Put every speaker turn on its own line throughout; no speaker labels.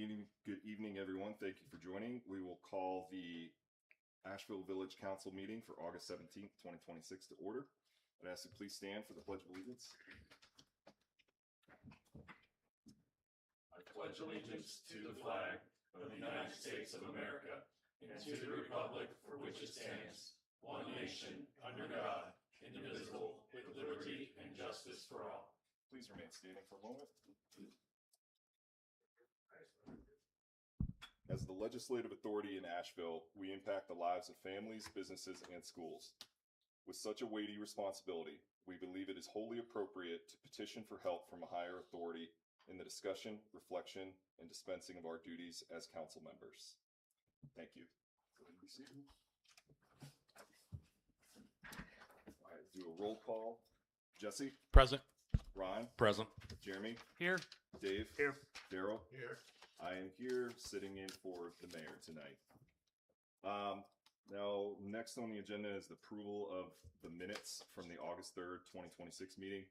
Good evening, everyone. Thank you for joining. We will call the Asheville Village Council meeting for August 17th, 2026 to order. I'd ask you please stand for the Pledge of Allegiance.
I pledge allegiance to the flag of the United States of America and to the republic for which it stands, one nation, under God, indivisible, with liberty and justice for all.
Please remain standing for a moment. As the legislative authority in Asheville, we impact the lives of families, businesses, and schools. With such a weighty responsibility, we believe it is wholly appropriate to petition for help from a higher authority in the discussion, reflection, and dispensing of our duties as council members. Thank you. Go ahead and be seated. All right, do a roll call. Jesse?
Present.
Ron?
Present.
Jeremy?
Here.
Dave?
Here.
Daryl?
Here.
I am here sitting in for the mayor tonight. Now, next on the agenda is the approval of the minutes from the August 3rd, 2026 meeting.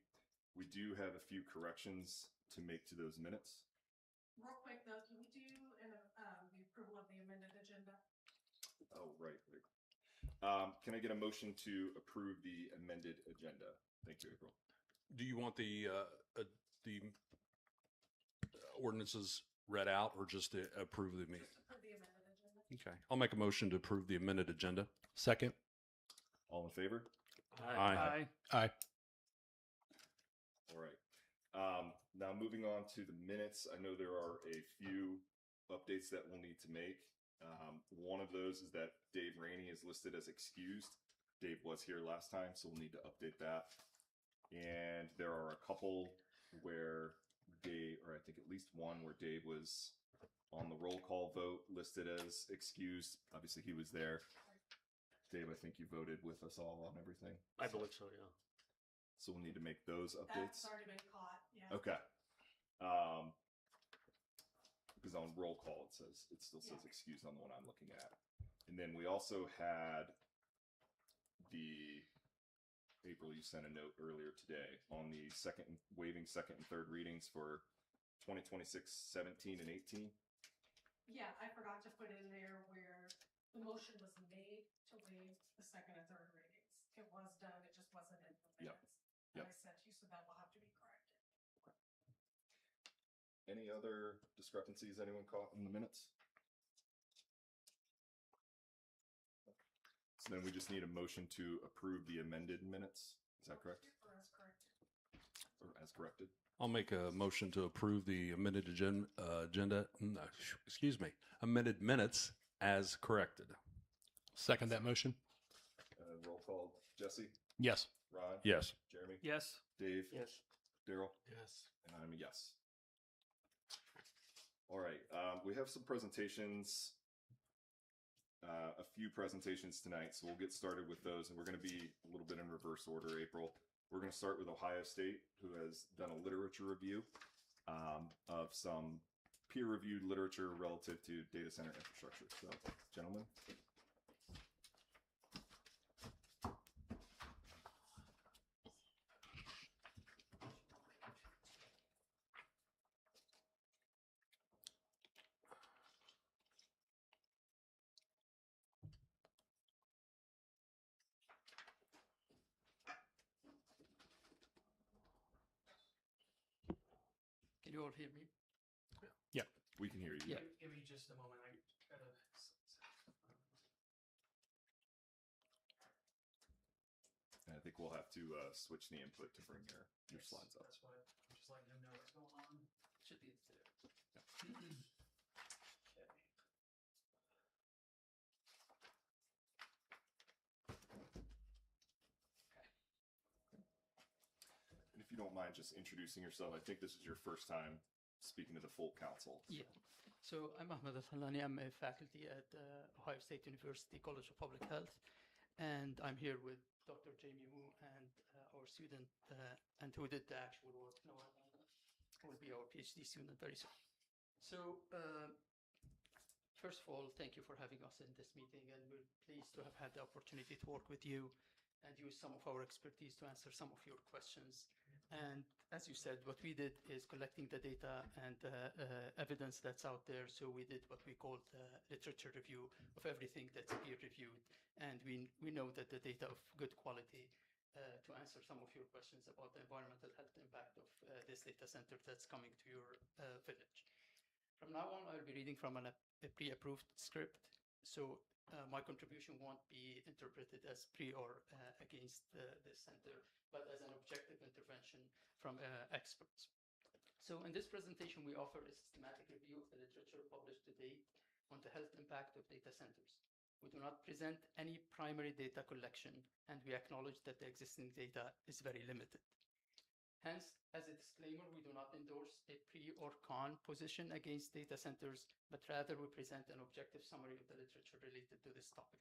We do have a few corrections to make to those minutes.
Real quick though, can we do the approval of the amended agenda?
Oh, right. Can I get a motion to approve the amended agenda? Thank you, April.
Do you want the ordinances read out or just to approve the meeting?
Just approve the amended agenda.
Okay. I'll make a motion to approve the amended agenda. Second.
All in favor?
Aye. Aye.
All right. Now moving on to the minutes, I know there are a few updates that we'll need to make. One of those is that Dave Rainey is listed as excused. Dave was here last time, so we'll need to update that. And there are a couple where Dave, or I think at least one where Dave was on the roll call vote listed as excused. Obviously he was there. Dave, I think you voted with us all on everything.
I believe so, yeah.
So we'll need to make those updates.
That's already been caught, yeah.
Okay. Because on roll call it still says excused on the one I'm looking at. And then we also had April, you sent a note earlier today on the waiving second and third readings for 2026, 17, and 18.
Yeah, I forgot to put in there where the motion was made to waive the second and third readings. It was done, it just wasn't in the
Yep.
minutes.
Yep.
And I sent you, so that will have to be corrected.
Any other discrepancies anyone caught in the minutes? So then we just need a motion to approve the amended minutes. Is that correct?
Or as corrected.
Or as corrected?
I'll make a motion to approve the amended amended minutes as corrected. Second that motion.
Roll call. Jesse?
Yes.
Ron?
Yes.
Jeremy?
Yes.
Dave?
Yes.
Daryl?
Yes.
And I'm a yes. All right. We have some presentations, a few presentations tonight, so we'll get started with those, and we're going to be a little bit in reverse order, April. We're going to start with Ohio State, who has done a literature review of some peer-reviewed literature relative to data center infrastructure. So, gentlemen.
Can you all hear me?
Yeah, we can hear you.
Yeah. Give me just a moment. I gotta.
And I think we'll have to switch the input to bring your slides up.
That's why I'm just letting them know what's going on. Should be there. Okay.
And if you don't mind just introducing yourself, I think this is your first time speaking to the full council.
Yeah. So I'm Ahmed Al-Halani. I'm a faculty at Ohio State University College of Public Health. And I'm here with Dr. Jamie Wu and our student, and who did the actual work. Noah will be our PhD student very soon. So first of all, thank you for having us in this meeting. And we're pleased to have had the opportunity to work with you and use some of our expertise to answer some of your questions. And as you said, what we did is collecting the data and evidence that's out there. So we did what we called literature review of everything that's peer reviewed. And we know that the data of good quality, to answer some of your questions about the environmental health impact of this data center that's coming to your village. From now on, I'll be reading from a pre-approved script. So my contribution won't be interpreted as pre or against this center, but as an objective intervention from experts. So in this presentation, we offer a systematic review of the literature published to date on the health impact of data centers. We do not present any primary data collection, and we acknowledge that the existing data is very limited. Hence, as a disclaimer, we do not endorse a pre or con position against data centers, but rather we present an objective summary of the literature related to this topic.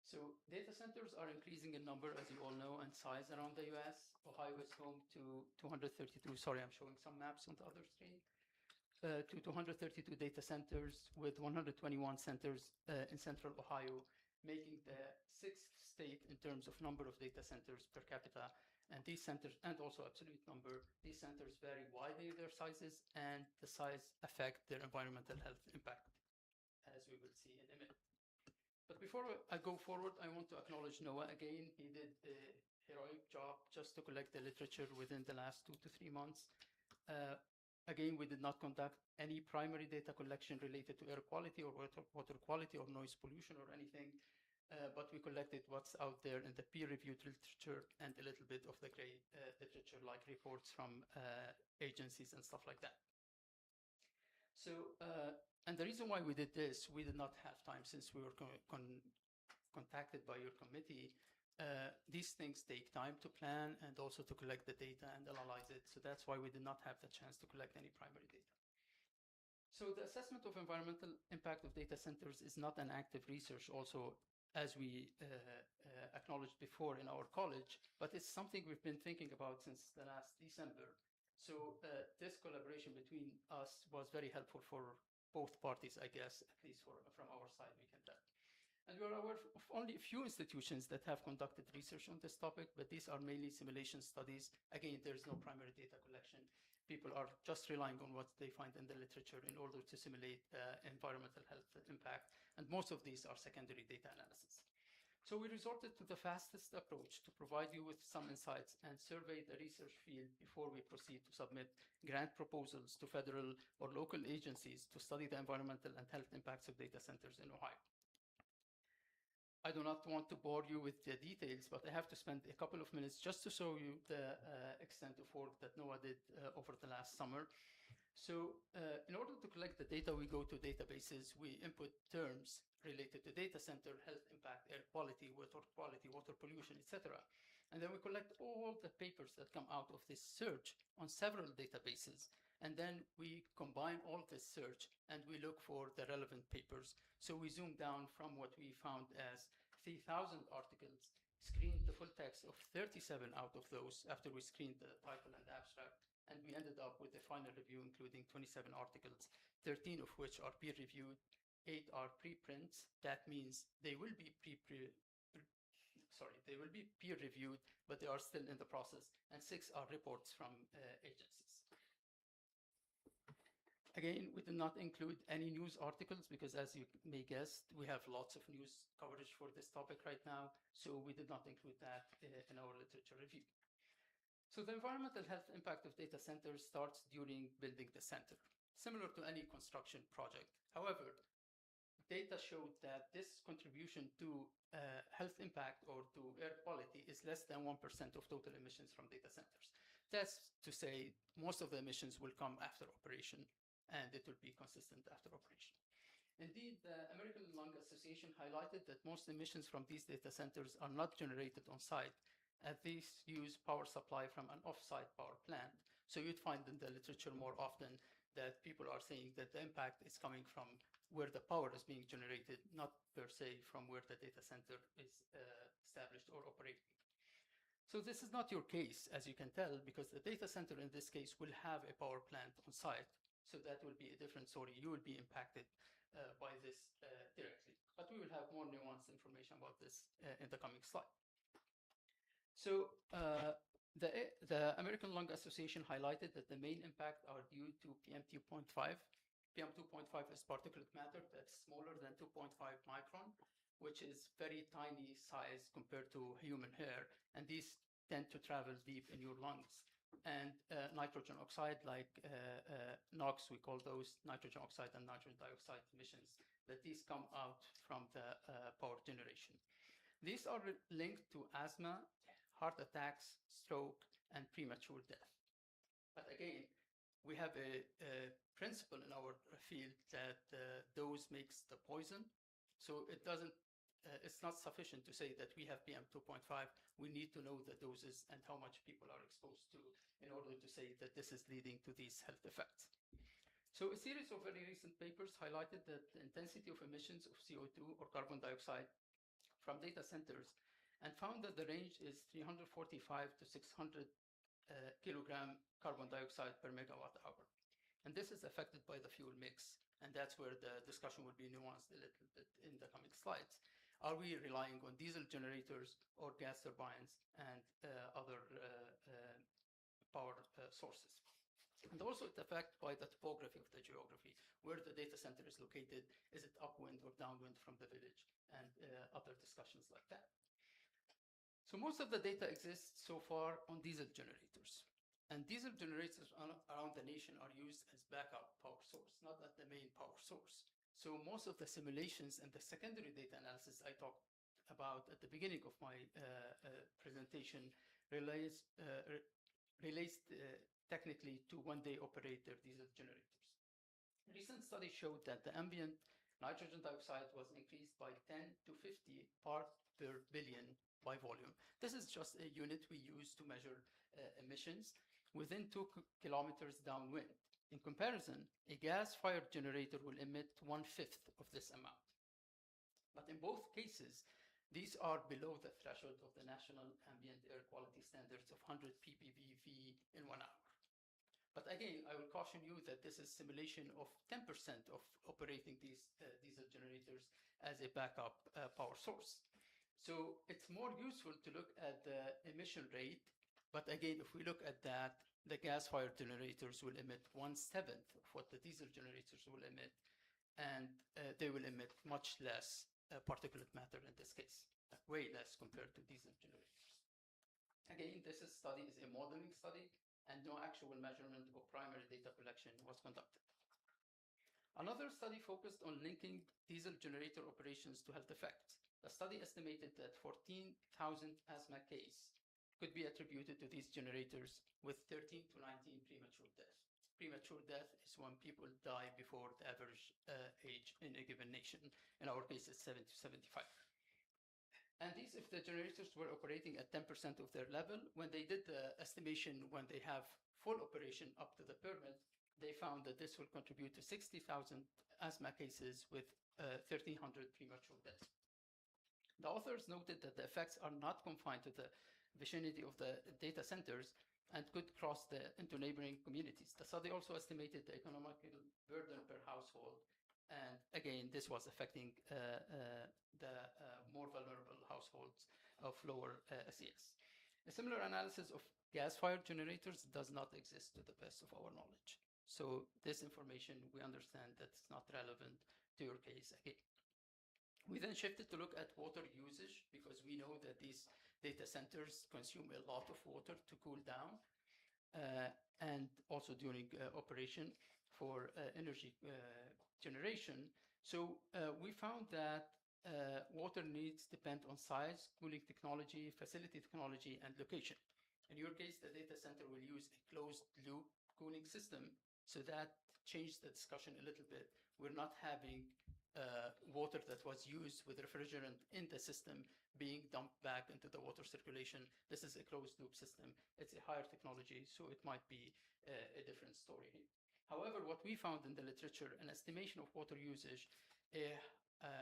So data centers are increasing in number, as you all know, and size around the US. Ohio is home to 232, sorry, I'm showing some maps on the other screen, to 232 data centers with 121 centers in central Ohio, making the 6th state in terms of number of data centers per capita. And these centers, and also absolute number, these centers vary widely in their sizes, and the size affect their environmental health impact, as we will see in a minute. But before I go forward, I want to acknowledge Noah again. He did a heroic job just to collect the literature within the last 2 to 3 months. Again, we did not conduct any primary data collection related to air quality or water quality or noise pollution or anything, but we collected what's out there in the peer-reviewed literature and a little bit of the gray literature, like reports from agencies and stuff like that. So, and the reason why we did this, we did not have time since we were contacted by your committee. These things take time to plan and also to collect the data and analyze it. So that's why we did not have the chance to collect any primary data. So the assessment of environmental impact of data centers is not an active research also, as we acknowledged before in our college, but it's something we've been thinking about since the last December. So this collaboration between us was very helpful for both parties, I guess, at least from our side, we can tell. And we are aware of only a few institutions that have conducted research on this topic, but these are mainly simulation studies. Again, there's no primary data collection. People are just relying on what they find in the literature in order to simulate environmental health impact. And most of these are secondary data analysis. So we resorted to the fastest approach to provide you with some insights and survey the research field before we proceed to submit grant proposals to federal or local agencies to study the environmental and health impacts of data centers in Ohio. I do not want to bore you with the details, but I have to spend a couple of minutes just to show you the extent of work that Noah did over the last summer. So in order to collect the data, we go to databases, we input terms related to data center, health impact, air quality, water pollution, etc. And then we collect all the papers that come out of this search on several databases. And then we combine all this search and we look for the relevant papers. So we zoom down from what we found as 3,000 articles, screened the full text of 37 out of those after we screened the title and abstract. And we ended up with a final review, including 27 articles, 13 of which are peer-reviewed, 8 are preprints. That means they will be peer-reviewed, but they are still in the process, and 6 are reports from agencies. Again, we did not include any news articles because, as you may guess, we have lots of news coverage for this topic right now, so we did not include that in our literature review. So the environmental health impact of data centers starts during building the center, similar to any construction project. However, data showed that this contribution to health impact or to air quality is less than 1% of total emissions from data centers. That's to say most of the emissions will come after operation, and it will be consistent after operation. Indeed, the American Lung Association highlighted that most emissions from these data centers are not generated on site, as these use power supply from an off-site power plant. So you'd find in the literature more often that people are saying that the impact is coming from where the power is being generated, not per se from where the data center is established or operating. So this is not your case, as you can tell, because the data center in this case will have a power plant on site. So that will be a different story. You will be impacted by this directly. But we will have more nuanced information about this in the coming slide. So the American Lung Association highlighted that the main impact are due to PM2.5. PM2.5 is particulate matter that's smaller than 2.5 micron, which is very tiny size compared to human hair, and these tend to travel deep in your lungs. And nitrogen oxide, like NOx, we call those nitrogen oxide and nitrogen dioxide emissions, that these come out from the power generation. These are linked to asthma, heart attacks, stroke, and premature death. But again, we have a principle in our field that dose makes the poison. So it's not sufficient to say that we have PM2.5. We need to know the doses and how much people are exposed to in order to say that this is leading to these health effects. So a series of very recent papers highlighted that the intensity of emissions of CO2 or carbon dioxide from data centers and found that the range is 345 to 600 kilogram carbon dioxide per megawatt hour. And this is affected by the fuel mix, and that's where the discussion will be nuanced a little bit in the coming slides. Are we relying on diesel generators or gas turbines and other power sources? And also it's affected by the topography of the geography, where the data center is located. Is it upwind or downwind from the village, and other discussions like that. So most of the data exists so far on diesel generators. And diesel generators around the nation are used as backup power source, not as the main power source. So most of the simulations and the secondary data analysis I talked about at the beginning of my presentation relates technically to when they operate their diesel generators. A recent study showed that the ambient nitrogen dioxide was increased by 10 to 50 part per billion by volume. This is just a unit we use to measure emissions within 2 kilometers downwind. In comparison, a gas-fired generator will emit 1/5 of this amount. But in both cases, these are below the threshold of the National Ambient Air Quality Standards of 100 ppbV in 1 hour. But again, I will caution you that this is simulation of 10% of operating these diesel generators as a backup power source. So it's more useful to look at the emission rate. But again, if we look at that, the gas-fired generators will emit 1/7 of what the diesel generators will emit, and they will emit much less particulate matter in this case, way less compared to diesel generators. Again, this study is a modeling study, and no actual measurement or primary data collection was conducted. Another study focused on linking diesel generator operations to health effects. The study estimated that 14,000 asthma cases could be attributed to these generators, with 13 to 19 premature deaths. Premature death is when people die before the average age in a given nation. In our case, it's 70 to 75. And these, if the generators were operating at 10% of their level, when they did the estimation when they have full operation up to the permit, they found that this will contribute to 60,000 asthma cases with 1,300 premature deaths. The authors noted that the effects are not confined to the vicinity of the data centers and could cross into neighboring communities. The study also estimated the economical burden per household. And again, this was affecting the more vulnerable households of lower SES. A similar analysis of gas-fired generators does not exist to the best of our knowledge. So this information, we understand that it's not relevant to your case again. We then shifted to look at water usage, because we know that these data centers consume a lot of water to cool down, and also during operation for energy generation. So we found that water needs depend on size, cooling technology, facility technology, and location. In your case, the data center will use a closed loop cooling system, so that changed the discussion a little bit. We're not having water that was used with refrigerant in the system being dumped back into the water circulation. This is a closed loop system. It's a higher technology, so it might be a different story here. However, what we found in the literature, an estimation of water usage, a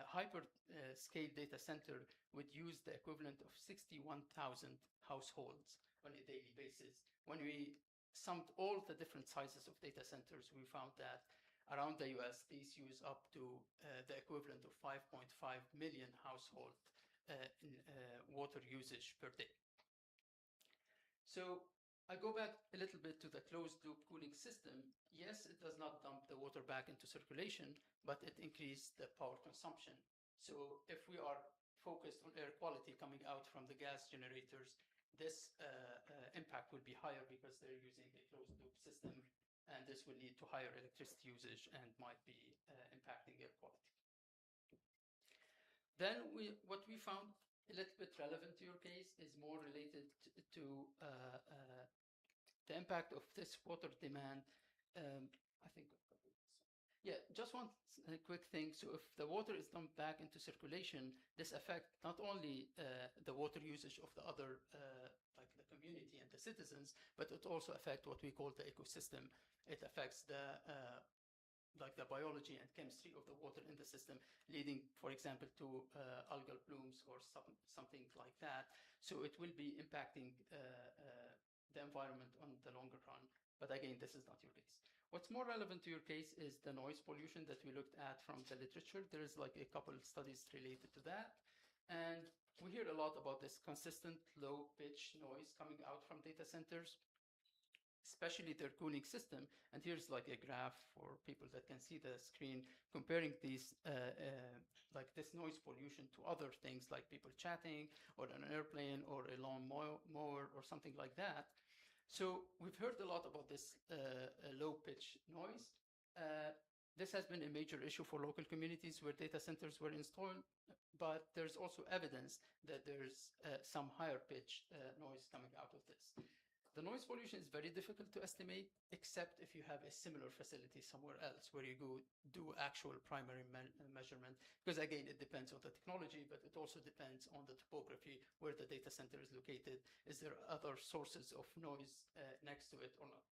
hyper-scale data center would use the equivalent of 61,000 households on a daily basis. When we summed all the different sizes of data centers, we found that around the US, these use up to the equivalent of 5.5 million household in water usage per day. So I go back a little bit to the closed loop cooling system. Yes, it does not dump the water back into circulation, but it increased the power consumption. So if we are focused on air quality coming out from the gas generators, this impact will be higher because they're using a closed loop system, and this will lead to higher electricity usage and might be impacting air quality. Then what we found a little bit relevant to your case is more related to the impact of this water demand. I think, yeah, just one quick thing. So if the water is dumped back into circulation, this affects not only the water usage of the other, like the community and the citizens, but it also affects what we call the ecosystem. It affects the like the biology and chemistry of the water in the system, leading, for example, to algal blooms or something like that. So it will be impacting the environment on the longer run. But again, this is not your case. What's more relevant to your case is the noise pollution that we looked at from the literature. There is like a couple of studies related to that. And we hear a lot about this consistent low pitch noise coming out from data centers, especially their cooling system. And here's like a graph for people that can see the screen, comparing these like this noise pollution to other things like people chatting or an airplane or a lawn mower or something like that. So we've heard a lot about this low pitch noise. This has been a major issue for local communities where data centers were installed, but there's also evidence that there's some higher pitch noise coming out of this. The noise pollution is very difficult to estimate, except if you have a similar facility somewhere else where you go do actual primary measurement, because again, it depends on the technology, but it also depends on the topography where the data center is located. Is there other sources of noise next to it or not?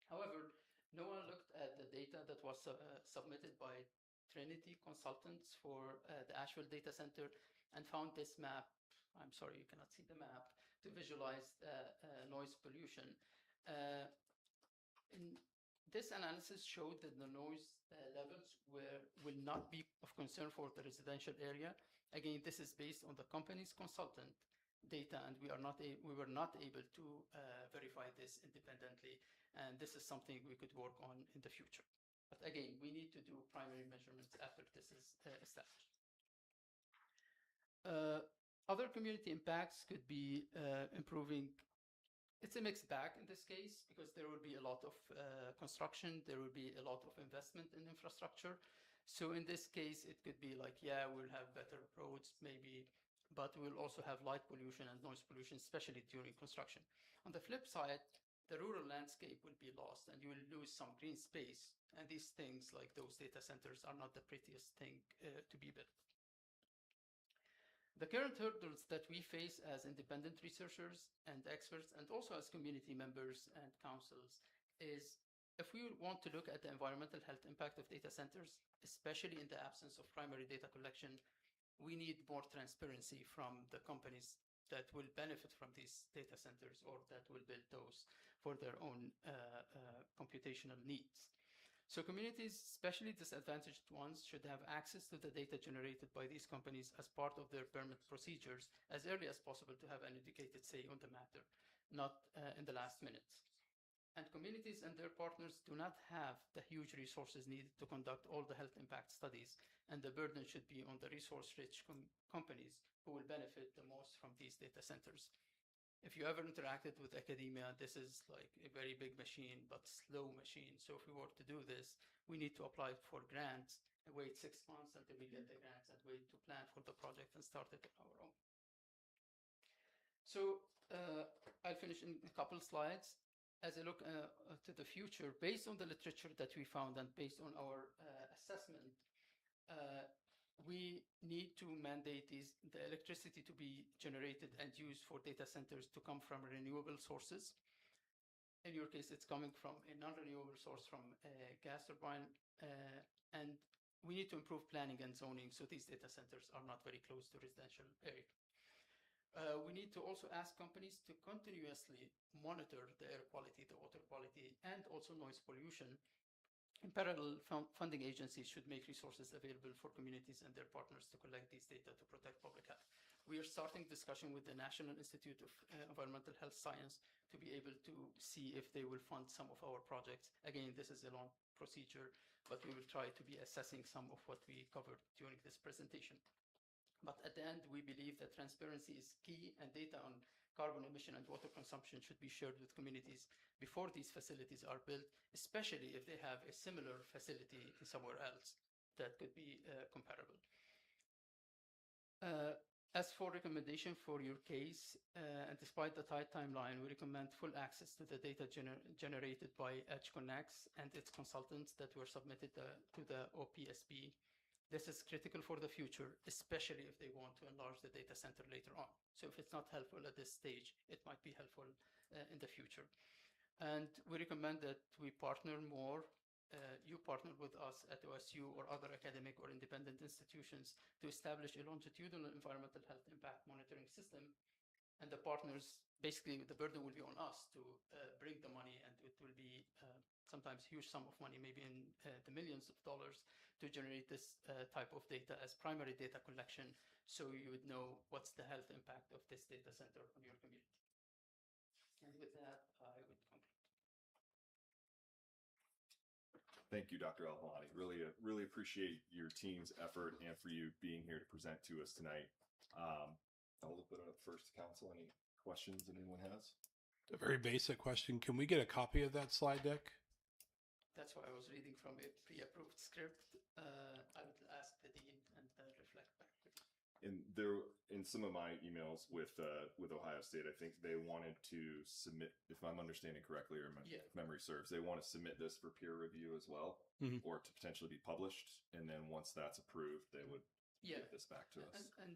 However, no one looked at the data that was submitted by Trinity Consultants for the Asheville data center and found this map. I'm sorry, you cannot see the map, to visualize noise pollution. This analysis showed that the noise levels will not be of concern for the residential area. Again, this is based on the company's consultant data, and we were not able to verify this independently, and this is something we could work on in the future. But again, we need to do primary measurements after this is established. Other community impacts could be improving. It's a mixed bag in this case because there will be a lot of construction, there will be a lot of investment in infrastructure. So in this case, it could be like, yeah, we'll have better roads maybe, but we'll also have light pollution and noise pollution, especially during construction. On the flip side, the rural landscape will be lost and you will lose some green space. And these things like those data centers are not the prettiest thing to be built. The current hurdles that we face as independent researchers and experts, and also as community members and councils, is if we want to look at the environmental health impact of data centers, especially in the absence of primary data collection, we need more transparency from the companies that will benefit from these data centers or that will build those for their own computational needs. So communities, especially disadvantaged ones, should have access to the data generated by these companies as part of their permit procedures as early as possible to have an educated say on the matter, not in the last minutes. And communities and their partners do not have the huge resources needed to conduct all the health impact studies, and the burden should be on the resource-rich companies who will benefit the most from these data centers. If you ever interacted with academia, this is like a very big machine, but slow machine. So if we were to do this, we need to apply for grants and wait 6 months until we get the grants and wait to plan for the project and start it on our own. So I'll finish in a couple slides. As I look to the future, based on the literature that we found and based on our assessment, we need to mandate the electricity to be generated and used for data centers to come from renewable sources. In your case, it's coming from a non-renewable source from a gas turbine. And we need to improve planning and zoning so these data centers are not very close to residential area. We need to also ask companies to continuously monitor the air quality, the water quality, and also noise pollution. In parallel, funding agencies should make resources available for communities and their partners to collect these data to protect public health. We are starting discussion with the National Institute of Environmental Health Science to be able to see if they will fund some of our projects. Again, this is a long procedure, but we will try to be assessing some of what we covered during this presentation. But at the end, we believe that transparency is key, and data on carbon emission and water consumption should be shared with communities before these facilities are built, especially if they have a similar facility somewhere else that could be comparable. As for recommendation for your case, and despite the tight timeline, we recommend full access to the data generated by EdgeConneX and its consultants that were submitted to the OPSP. This is critical for the future, especially if they want to enlarge the data center later on. So if it's not helpful at this stage, it might be helpful in the future. And we recommend that we partner more. You partner with us at OSU or other academic or independent institutions to establish a longitudinal environmental health impact monitoring system. And the partners, basically the burden will be on us to bring the money, and it will be sometimes huge sum of money, maybe in the millions of dollars, to generate this type of data as primary data collection, so you would know what's the health impact of this data center on your community. And with that, I would conclude.
Thank you, Dr. Al-Halani. Really appreciate your team's effort and for you being here to present to us tonight. I'll open it up first to council. Any questions that anyone has?
A very basic question. Can we get a copy of that slide deck?
That's why I was reading from a pre-approved script. I would ask the dean and reflect back to you.
In some of my emails with Ohio State, I think they wanted to submit, if I'm understanding correctly, or if memory serves, they want to submit this for peer review as well, or to potentially be published. And then once that's approved, they would give this back to us.
And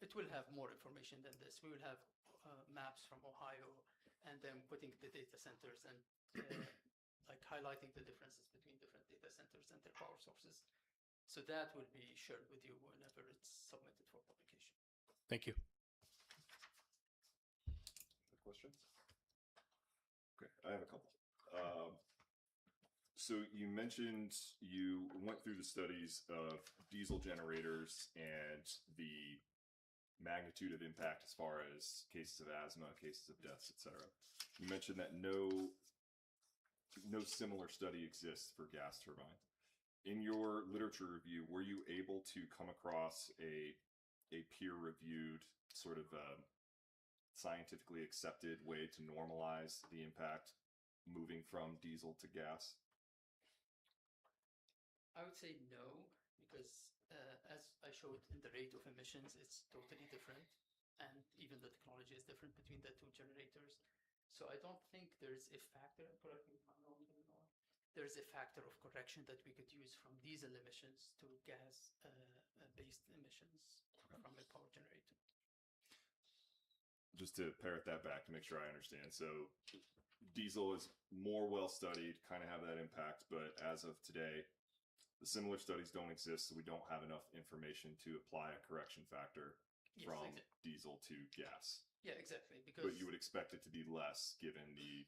it will have more information than this. We will have maps from Ohio, and then putting the data centers and like highlighting the differences between different data centers and their power sources. So that will be shared with you whenever it's submitted for publication.
Thank you.
Other questions? Okay, I have a couple. So you mentioned you went through the studies of diesel generators and the magnitude of impact as far as cases of asthma, cases of deaths, etc. You mentioned that no similar study exists for gas turbines. In your literature review, were you able to come across a peer-reviewed sort of scientifically accepted way to normalize the impact moving from diesel to gas?
I would say no, because as I showed in the rate of emissions, it's totally different, and even the technology is different between the two generators. So I don't think there's a factor, correct me if I'm wrong, there's a factor of correction that we could use from diesel emissions to gas-based emissions from a power generator.
Just to parrot that back to make sure I understand. So diesel is more well-studied, kind of have that impact, but as of today, the similar studies don't exist, so we don't have enough information to apply a correction factor from diesel to gas.
Yeah, exactly. Because
but you would expect it to be less given the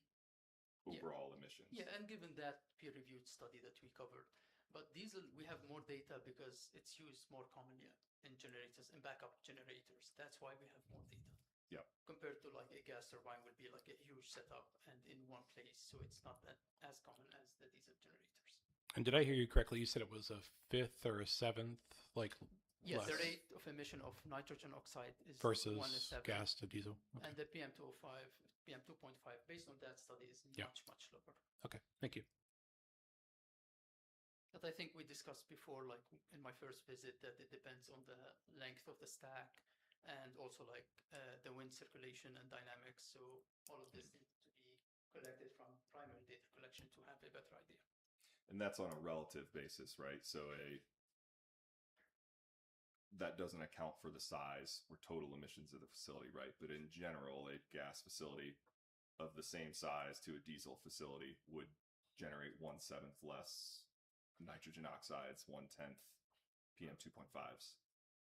overall emissions.
Yeah, and given that peer-reviewed study that we covered. But diesel, we have more data because it's used more commonly in generators and backup generators. That's why we have more data.
Yeah.
Compared to like a gas turbine would be like a huge setup and in one place, so it's not that as common as the diesel generators.
And did I hear you correctly? You said it was a fifth or a seventh, like
yes,
less
the rate of emission of nitrogen oxide is
versus
1:7,
gas to diesel. Okay.
and the PM2.5, PM2.5, based on that study, is much lower.
Okay, thank you.
But I think we discussed before, like in my first visit, that it depends on the length of the stack and also like the wind circulation and dynamics. So all of this needs to be collected from primary data collection to have a better idea.
And that's on a relative basis, right? So that doesn't account for the size or total emissions of the facility, right? But in general, a gas facility of the same size to a diesel facility would generate 1/7 less nitrogen oxides, 1/10 PM2.5s.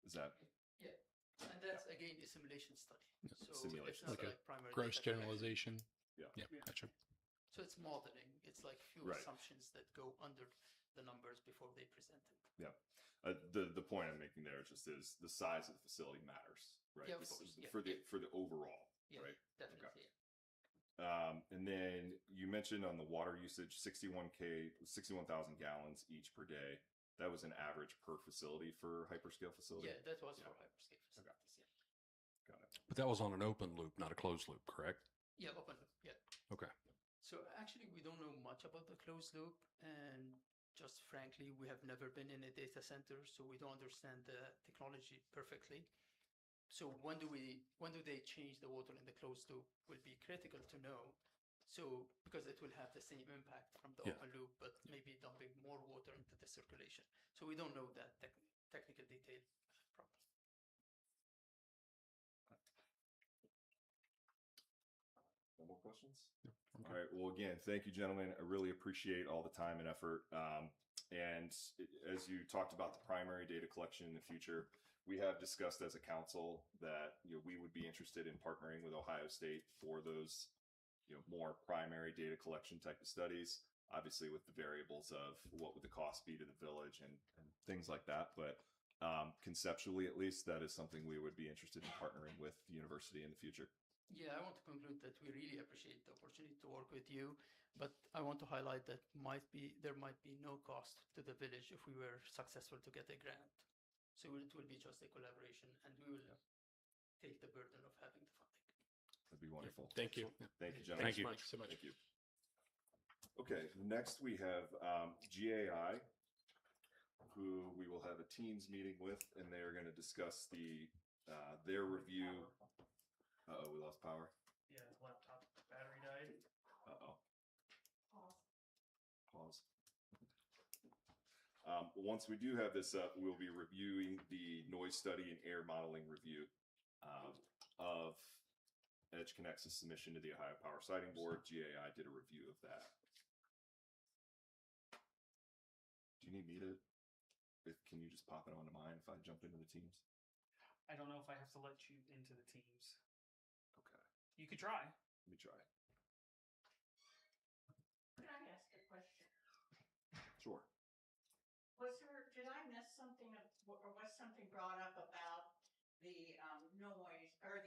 Is that?
Yeah. And that's again a simulation study. So
Simulation.
it's not
Like a
like primary
gross
data collection.
generalization.
Yeah.
Yeah, gotcha.
So it's modeling. It's like few
Right.
assumptions that go under the numbers before they presented.
The point I'm making there just is the size of the facility matters, right?
Yeah, of
This
course.
is
Yeah,
for the
yeah.
for the overall,
Yeah,
right?
definitely.
And then you mentioned on the water usage, 61,000 gallons each per day. That was an average per facility for hyperscale facility.
Yeah, that was
Yeah.
for hyperscale facilities.
Got it.
But that was on an open loop, not a closed loop, correct?
Yeah, open loop. Yeah.
Okay.
So actually, we don't know much about the closed loop, and just frankly, we have never been in a data center, so we don't understand the technology perfectly. So when do they change the water in the closed loop will be critical to know. So because it will have the same impact from the
Yeah.
open loop, but maybe dumping more water into the circulation. So we don't know that technical detail properly.
No more questions?
Okay.
All right. Well, again, thank you, gentlemen. I really appreciate all the time and effort. As you talked about the primary data collection in the future, we have discussed as a council that we would be interested in partnering with Ohio State for those more primary data collection type of studies. Obviously, with the variables of what would the cost be to the village and things like that, but conceptually, at least, that is something we would be interested in partnering with the university in the future.
Yeah, I want to conclude that we really appreciate the opportunity to work with you, but I want to highlight that there might be no cost to the village if we were successful to get a grant. So it will be just a collaboration, and we will take the burden of having the funding.
That'd be wonderful.
Thank you.
Thank you, gentlemen.
Thank you.
So much.
Thank you. Okay, next we have GAI, who we will have a Teams meeting with, and they are going to discuss their review. Uh-oh, we lost power.
Yeah, laptop battery died.
Uh-oh.
Pause.
Pause. Once we do have this up, we'll be reviewing the noise study and air modeling review of EdgeConnect's submission to the Ohio Power Siting Board. GAI did a review of that. Do you need me to? Can you just pop it onto mine if I jump into the Teams?
I don't know if I have to let you into the Teams.
Okay,
You could try.
let me try.
Could I ask a question?
Sure.
Did I miss something, or was something brought up about the noise, or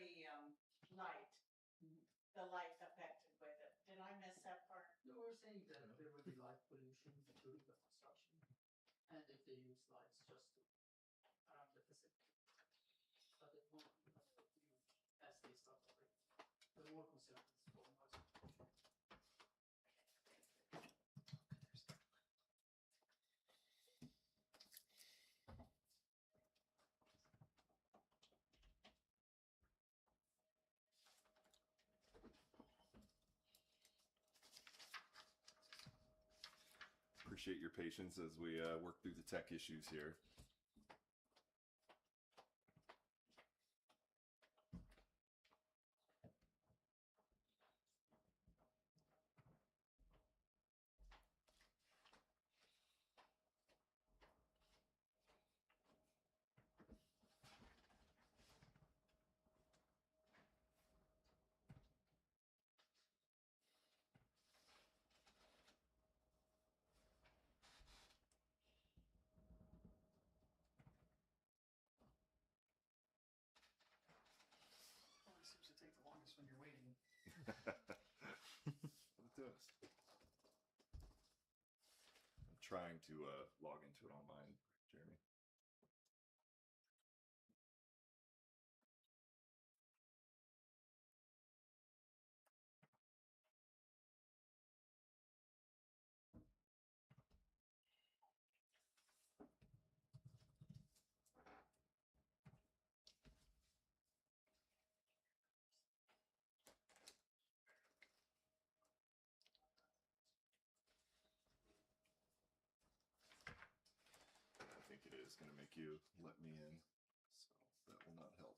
the light affected with it? Did I miss that part?
No, we're saying that there will be light pollution during the construction, and if they use lights just around the facility, but it won't affect you as they start operating. The more concern is for noise pollution.
Appreciate your patience as we work through the tech issues here.
Always seems to take the longest when you're waiting.
It does. I'm trying to log into it online, Jeremy. I think it is going to make you let me in, so that will not help.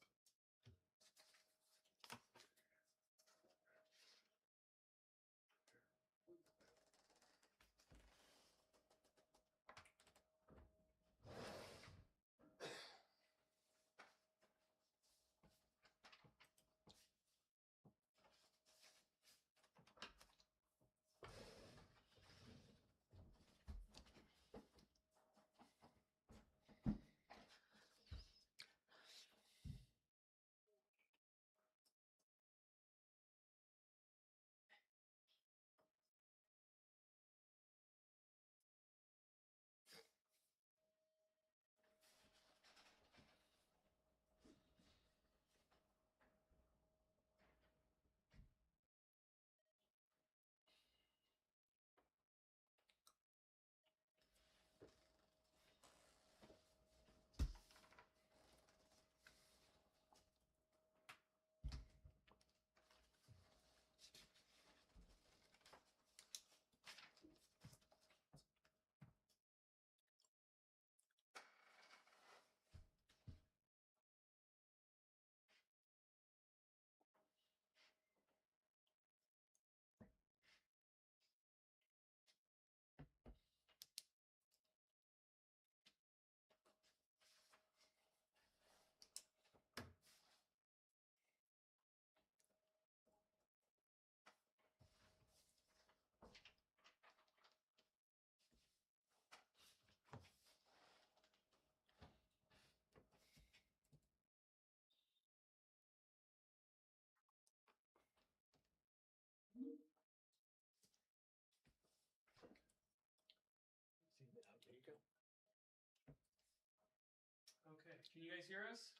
Can you guys hear us?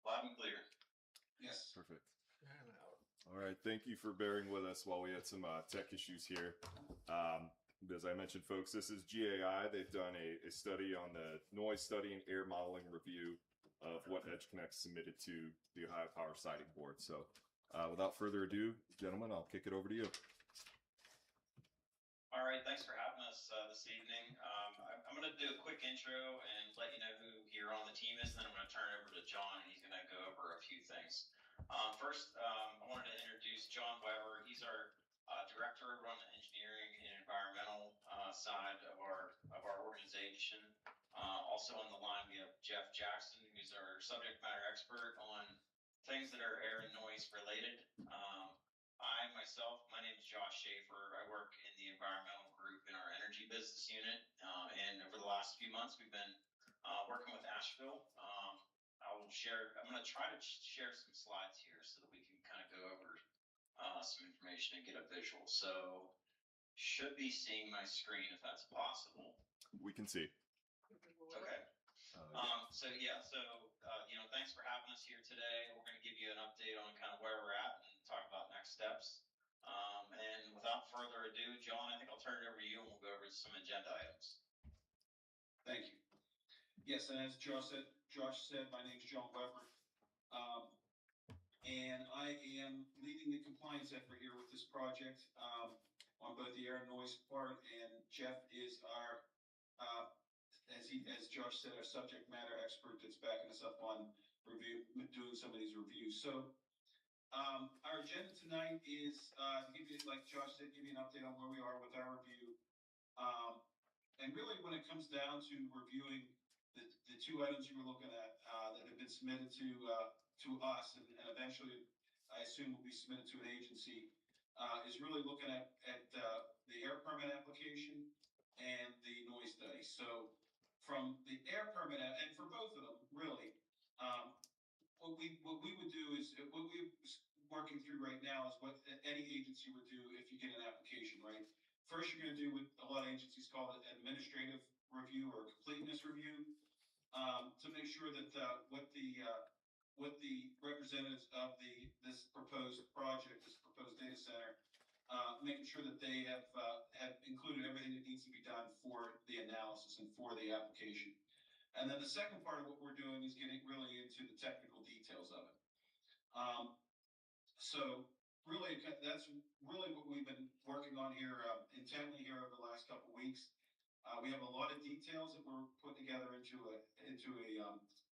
Loud and clear.
Yes.
Perfect. All right. Thank you for bearing with us while we had some tech issues here. As I mentioned, folks, this is GAI. They've done a study on the noise study and air modeling review of what EdgeConnect submitted to the Ohio Power Siting Board. So without further ado, gentlemen, I'll kick it over to you.
All right, thanks for having us this evening. I'm going to do a quick intro and let you know who here on the team is, and then I'm going to turn it over to John, and he's going to go over a few things. First, I wanted to introduce John Weber. He's our director on the engineering and environmental side of our organization. Also on the line, we have Jeff Jackson, who's our subject matter expert on things that are air and noise related. My name is Josh Schaefer. I work in the environmental group in our energy business unit. And over the last few months, we've been working with Asheville. I'm going to try to share some slides here so that we can kind of go over some information and get a visual. So should be seeing my screen if that's possible.
We can see.
Okay. Thanks for having us here today. We're going to give you an update on kind of where we're at and talk about next steps. And without further ado, John, I think I'll turn it over to you and we'll go over some agenda items.
Thank you. Yes, and as Josh said, my name is John Weber. And I am leading the compliance effort here with this project on both the air and noise part. And Jeff is our, as Josh said, our subject matter expert that's backing us up on doing some of these reviews. So our agenda tonight is to give you, like Josh said, give you an update on where we are with our review. And really when it comes down to reviewing the two items you were looking at that have been submitted to us and eventually I assume will be submitted to an agency is really looking at the air permit application and the noise study. So from the air permit, and for both of them, really, what we would do is, what we're working through right now is what any agency would do if you get an application, right? First, you're going to do what a lot of agencies call it administrative review or completeness review to make sure that what the representatives of this proposed project, this proposed data center, making sure that they have included everything that needs to be done for the analysis and for the application. And then the second part of what we're doing is getting really into the technical details of it. So really, that's really what we've been working on here intently here over the last couple of weeks. We have a lot of details that we're putting together into a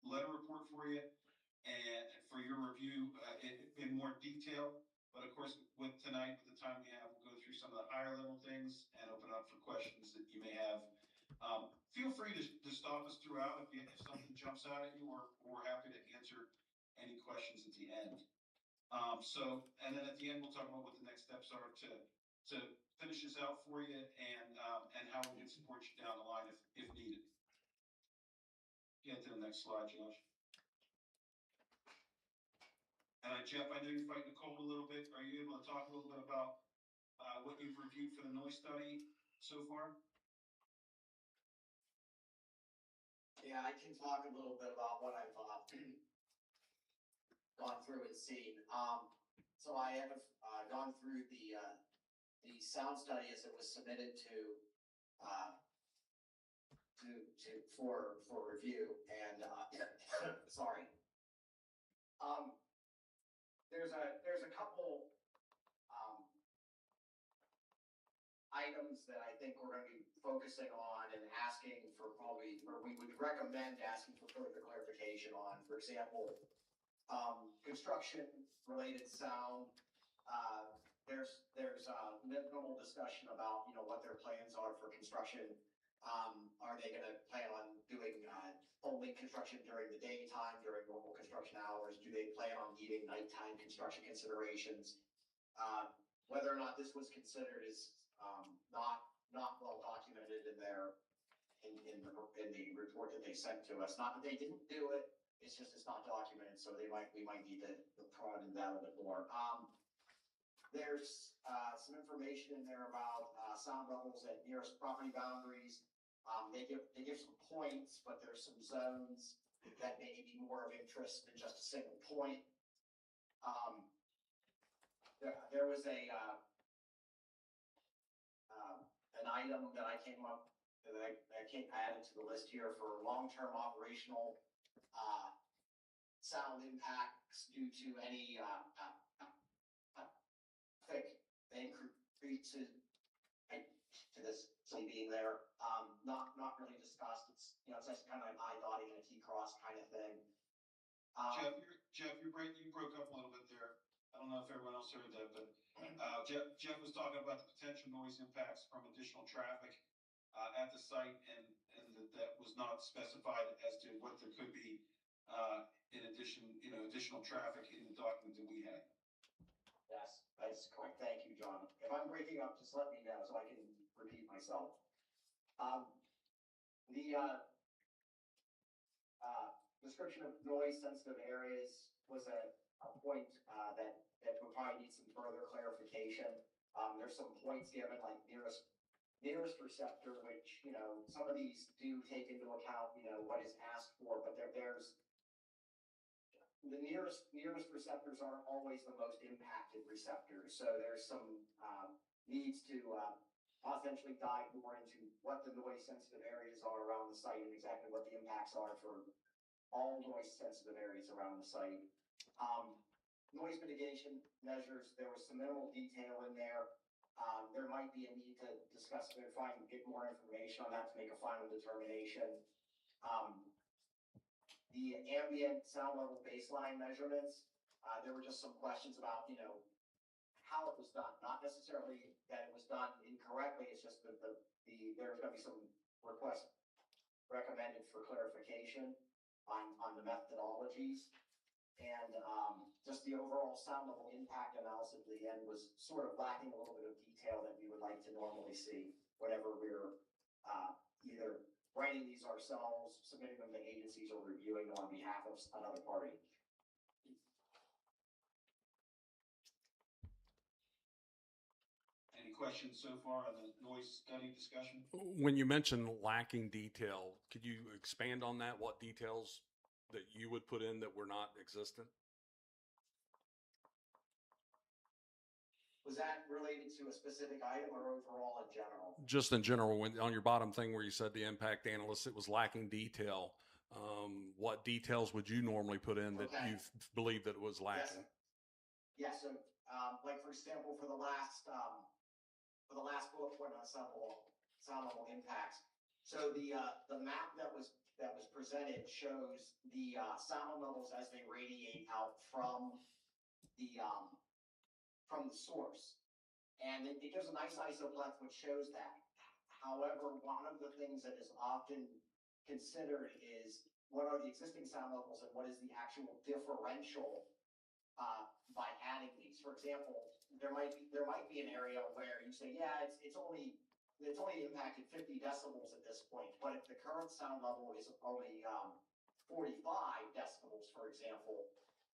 letter report for you and for your review in more detail. But of course, with tonight, with the time we have, we'll go through some of the higher level things and open up for questions that you may have. Feel free to stop us throughout if something jumps out at you, or we're happy to answer any questions at the end. And then at the end, we'll talk about what the next steps are to finish this out for you and how we can support you down the line if needed. Get to the next slide, Josh. Jeff, I know you're fighting a cold a little bit. Are you able to talk a little bit about what you've reviewed for the noise study so far?
Yeah, I can talk a little bit about what I've gone through and seen. So I have gone through the sound study as it was submitted for review, and sorry. There's a couple items that I think we're going to be focusing on and asking for probably, or we would recommend asking for further clarification on. For example, construction-related sound. There's minimal discussion about what their plans are for construction. Are they going to plan on doing only construction during the daytime, during normal construction hours? Do they plan on needing nighttime construction considerations? Whether or not this was considered is not well documented in the report that they sent to us. Not that they didn't do it, it's just it's not documented, so we might need to prod in that a bit more. There's some information in there about sound levels at nearest property boundaries. They give some points, but there's some zones that may be more of interest than just a single point. There was an item that I came up, that I added to the list here for long-term operational, sound impacts due to any, traffic increases to this city being there. Not really discussed. It's, it's just kind of an I dotting and a T cross kind of thing.
Jeff, you broke up a little bit there. I don't know if everyone else heard that, but Jeff was talking about the potential noise impacts from additional traffic at the site, and that was not specified as to what there could be in addition, additional traffic in the document that we had.
Yes, that's correct. Thank you, John. If I'm breaking up, just let me know so I can repeat myself. The description of noise-sensitive areas was a point that would probably need some further clarification. There's some points given, like nearest receptor, which, some of these do take into account, what is asked for, but there's the nearest receptors aren't always the most impacted receptors. So there's some needs to potentially dive more into what the noise sensitive areas are around the site and exactly what the impacts are for all noise sensitive areas around the site. Noise mitigation measures, there was some minimal detail in there. There might be a need to discuss it and get more information on that to make a final determination. The ambient sound level baseline measurements, there were just some questions about, how it was done. Not necessarily that it was done incorrectly, it's just that there's going to be some requests recommended for clarification on the methodologies. And just the overall sound level impact analysis at the end was sort of lacking a little bit of detail that we would like to normally see whenever we're either writing these ourselves, submitting them to agencies, or reviewing them on behalf of another party.
Any questions so far on the noise study discussion?
When you mentioned lacking detail, could you expand on that? What details that you would put in that were not existent?
Was that related to a specific item or overall in general?
Just in general, when on your bottom thing where you said the impact analyst, it was lacking detail. What details would you normally put in that you believe that it was lacking?
Yes. So, like for example, for the last bullet point on sound level impacts. So the map that was presented shows the sound levels as they radiate out from the source, and it gives a nice isoplex which shows that. However, one of the things that is often considered is what are the existing sound levels and what is the actual differential by adding these. For example, there might be an area where you say, yeah, it's only impacted 50 decibels at this point, but if the current sound level is only 45 decibels, for example,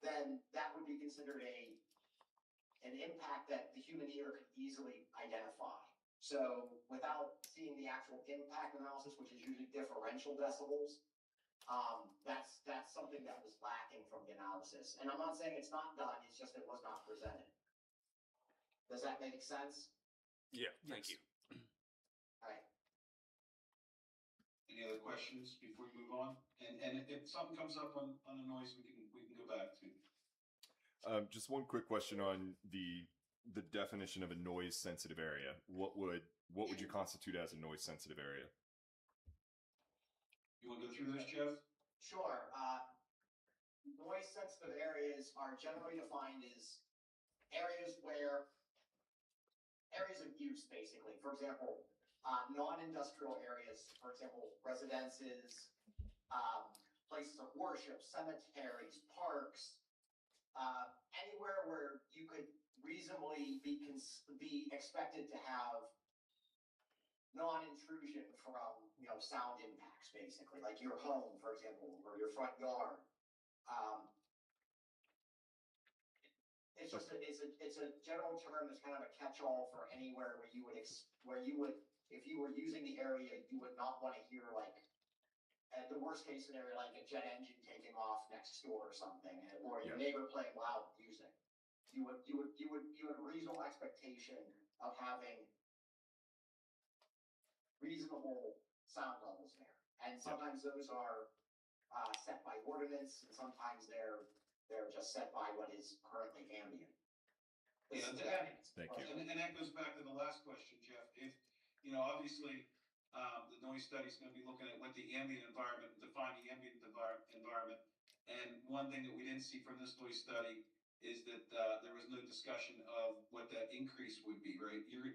then that would be considered an impact that the human ear could easily identify. So without seeing the actual impact analysis, which is usually differential decibels, that's something that was lacking from the analysis. And I'm not saying it's not done, it's just it was not presented. Does that make sense?
Yeah, thank you.
All right.
Any other questions before we move on? And if something comes up on the noise, we can go back to.
Just one quick question on the definition of a noise sensitive area. What would you constitute as a noise sensitive area?
You want to go through this, Jeff?
Sure. Noise sensitive areas are generally defined as areas of use, basically. For example, non-industrial areas, for example, residences, places of worship, cemeteries, parks, anywhere where you could reasonably be expected to have non-intrusion from sound impacts, basically, like your home, for example, or your front yard. It's just it's a general term that's kind of a catch-all for anywhere where you would if you were using the area, you would not want to hear like, at the worst case scenario, like a jet engine taking off next door or something, or your neighbor playing loud music. You would a reasonable expectation of having reasonable sound levels there. And sometimes those are set by ordinance, and sometimes they're just set by what is currently ambient.
Yeah,
Thank you.
And that goes back to the last question, Jeff. If, obviously, the noise study is going to be looking at what the ambient environment, define the ambient environment. And one thing that we didn't see from this noise study is that there was no discussion of what that increase would be, right? You're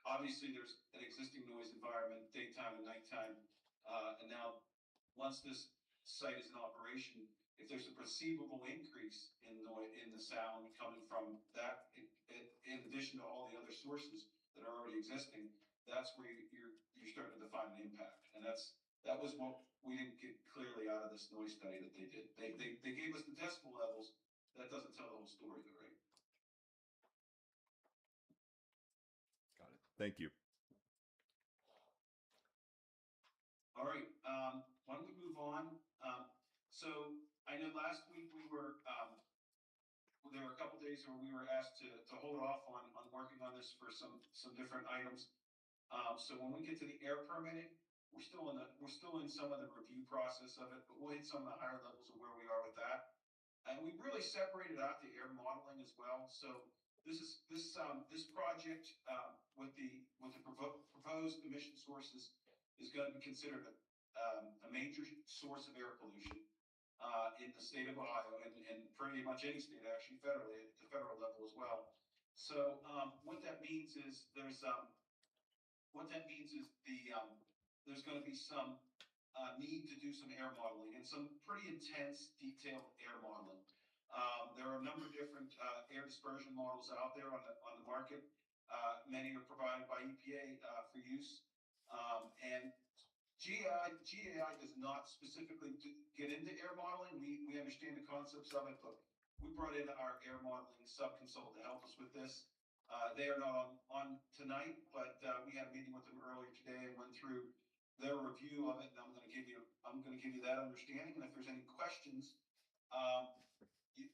obviously there's an existing noise environment, daytime and nighttime. And now once this site is in operation, if there's a perceivable increase in noise, in the sound coming from that, in addition to all the other sources that are already existing, that's where you're starting to define an impact. And that was what we didn't get clearly out of this noise study that they did. They gave us the decibel levels. That doesn't tell the whole story though, right?
Got it. Thank you.
All right, why don't we move on? So I know last week there were a couple days where we were asked to hold off on working on this for some different items. So when we get to the air permitting, we're still in some of the review process of it, but we'll hit some of the higher levels of where we are with that. And we really separated out the air modeling as well. So this project with the proposed emission sources is going to be considered a major source of air pollution in the state of Ohio, and pretty much any state actually federally, at the federal level as well. So what that means is there's going to be some need to do some air modeling and some pretty intense, detailed air modeling. There are a number of different air dispersion models out there on the market. Many are provided by EPA for use, and GAI does not specifically get into air modeling. We understand the concepts of it, but we brought in our air modeling sub-consultant to help us with this. They are not on tonight, but we had a meeting with them earlier today and went through their review of it, and I'm going to give you that understanding. And if there's any questions, we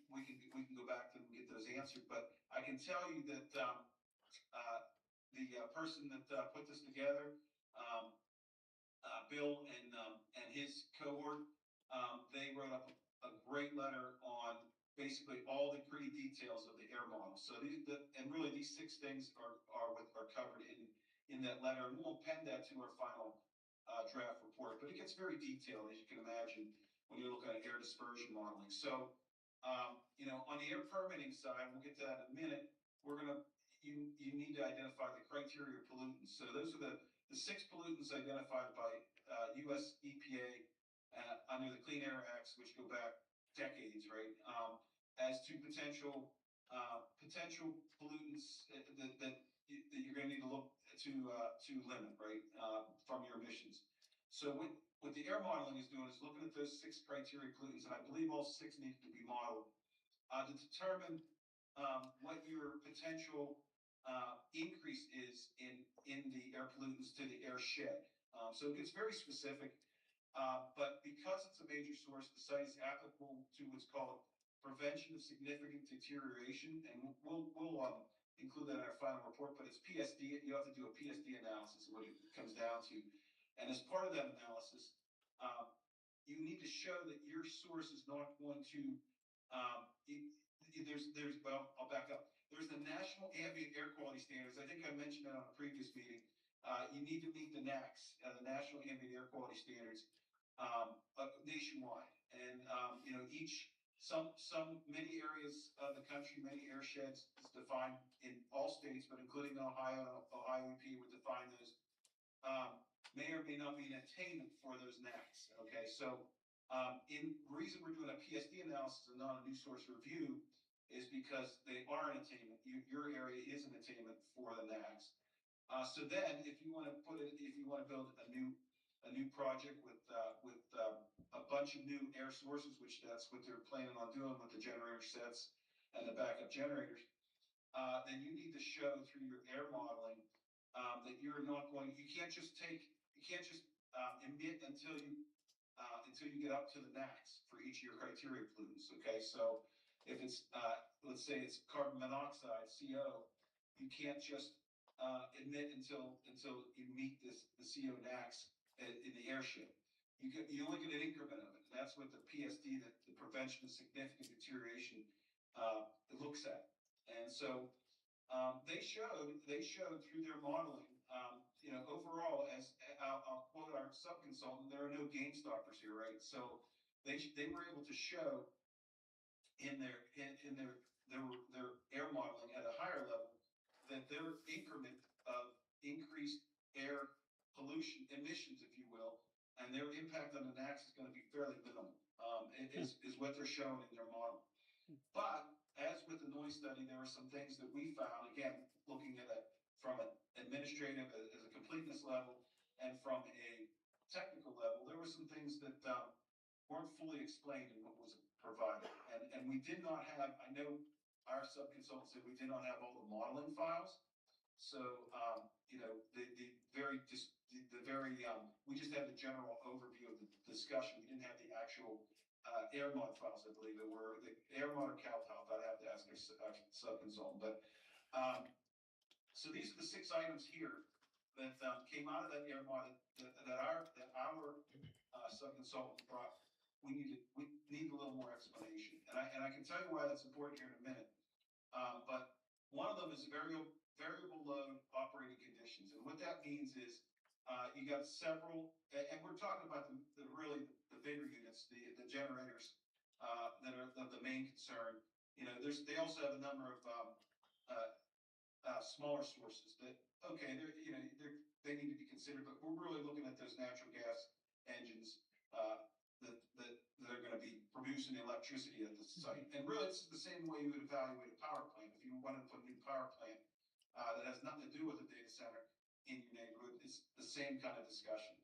can go back to them and get those answered. But I can tell you that the person that put this together, Bill and his cohort, they wrote up a great letter on basically all the pretty details of the air model. So these 6 things are covered in that letter, and we'll append that to our final draft report. But it gets very detailed, as you can imagine, when you look at air dispersion modeling. So on the air permitting side, we'll get to that in a minute. You need to identify the criteria of pollutants. So those are the 6 pollutants identified by U.S. EPA under the Clean Air Acts, which go back decades, right? As to potential pollutants that you're going to need to look to limit, right, from your emissions. So what the air modeling is doing is looking at those 6 criteria pollutants, and I believe all 6 need to be modeled to determine what your potential increase is in the air pollutants to the air shed. So it gets very specific, but because it's a major source, the site is applicable to what's called prevention of significant deterioration, and we'll include that in our final report, but it's PSD. You have to do a PSD analysis of what it comes down to. And as part of that analysis, you need to show that your source is not going to, I'll back up. There's the National Ambient Air Quality Standards. I think I mentioned that on a previous meeting. You need to meet the NACS, the National Ambient Air Quality Standards, nationwide. And, many areas of the country, many air sheds is defined in all states, but including Ohio EP would define those, may or may not be an attainment for those NACs. Okay, so the reason we're doing a PSD analysis and not a new source review is because they are an attainment. Your area is an attainment for the NACs. So then, if you want to build a new project with a bunch of new air sources, which that's what they're planning on doing with the generator sets and the backup generators, then you need to show through your air modeling that
you're not going, you can't just emit until you get up to the max for each of your criteria plumes. Okay, so if it's let's say it's carbon monoxide (CO), you can't just emit until you meet the CO max in the airship. You only get an increment of it. And that's what the PSD, the Prevention of Significant Deterioration, looks at. And so they showed through their modeling, overall, as I'll quote our sub-consultant, there are no game stoppers here, right? So they were able to show in their air modeling at a higher level that their increment of increased air pollution emissions, if you will, and their impact on the NAAQS is going to be fairly minimal. Is what they're showing in their model. But as with the noise study, there were some things that we found, again, looking at it from an administrative, as a completeness level, and from a technical level, there were some things that weren't fully explained in what was provided. And we did not have, I know our sub-consultant said we did not have all the modeling files. So, we just had the general overview of the discussion. We didn't have the actual air mod files, I believe it were. The air mod or CalTop, I'd have to ask our sub-consultant. But, so these are the 6 items here that came out of that air mod that our sub-consultant brought. We need a little more explanation. And I can tell you why that's important here in a minute. But one of them is variable load operating conditions. And what that means is you got several, and we're talking about the bigger units, the generators that are the main concern. They also have a number of smaller sources that, okay, they need to be considered, but we're really looking at those natural gas engines that are going to be producing electricity at the site. And really, it's the same way you would evaluate a power plant. If you wanted to put a new power plant that has nothing to do with a data center in your neighborhood, it's the same kind of discussion.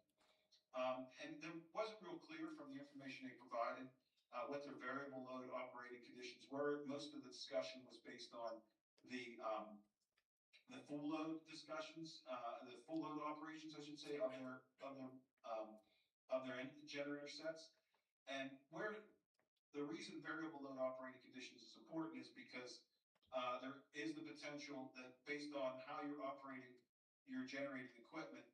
And there wasn't real clear from the information they provided what their variable load operating conditions were. Most of the discussion was based on the full load discussions, the full load operations, I should say, of their generator sets. And where the reason variable load operating conditions is important is because there is the potential that based on how you're operating your generating equipment,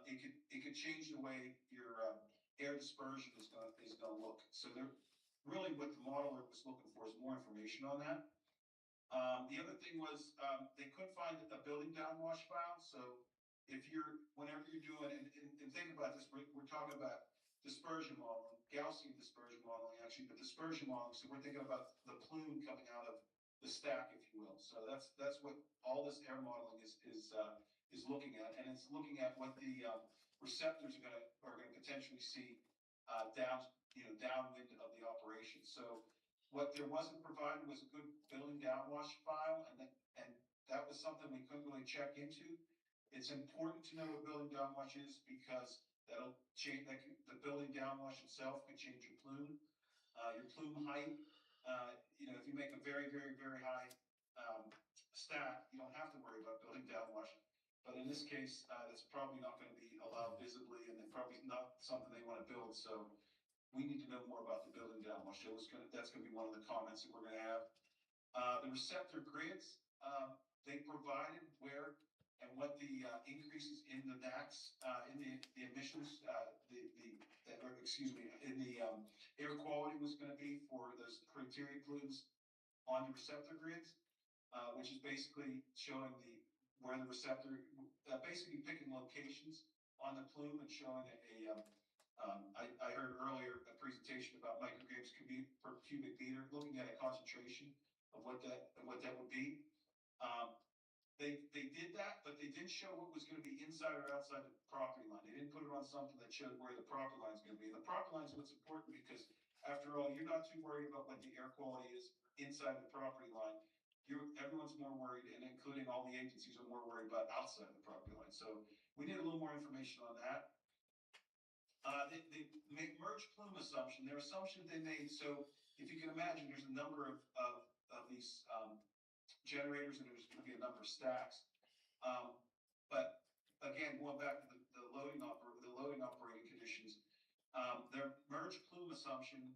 it could change the way your air dispersion is going to look. So really what the modeler was looking for is more information on that. The other thing was they couldn't find a building downwash file. So whenever you're doing, and think about this, we're talking about dispersion modeling, Gaussian dispersion modeling actually, but dispersion modeling. So we're thinking about the plume coming out of the stack, if you will. So that's what all this air modeling is looking at, and it's looking at what the receptors are going to potentially see downwind of the operation. So what there wasn't provided was a good building downwash file, and that was something we couldn't really check into. It's important to know what building downwash is because that'll change. The building downwash itself can change your plume height. If you make a very, very, very high stack, you don't have to worry about building downwash. But in this case, that's probably not going to be allowed visibly, and probably not something they want to build. So we need to know more about the building downwash. That's going to be one of the comments that we're going to have. The receptor grids, they provided where and what the increases in the NAAQS, in the emissions, in the air quality was going to be for those criteria plumes on the receptor grids, which is basically showing where the receptor, basically picking locations on the plume and showing I heard earlier a presentation about micrograms per cubic meter, looking at a concentration of what that would be. They did that, but they didn't show what was going to be inside or outside the property line. They didn't put it on something that showed where the property line is going to be. And the property line is what's important because, after all, you're not too worried about what the air quality is inside the property line. Everyone's more worried, and including all the agencies are more worried about outside the property line. So we need a little more information on that. The merged plume assumption, their assumption they made, so if you can imagine, there's a number of these generators, and there's going to be a number of stacks. But again, going back to the loading operating conditions, their merge plume assumption,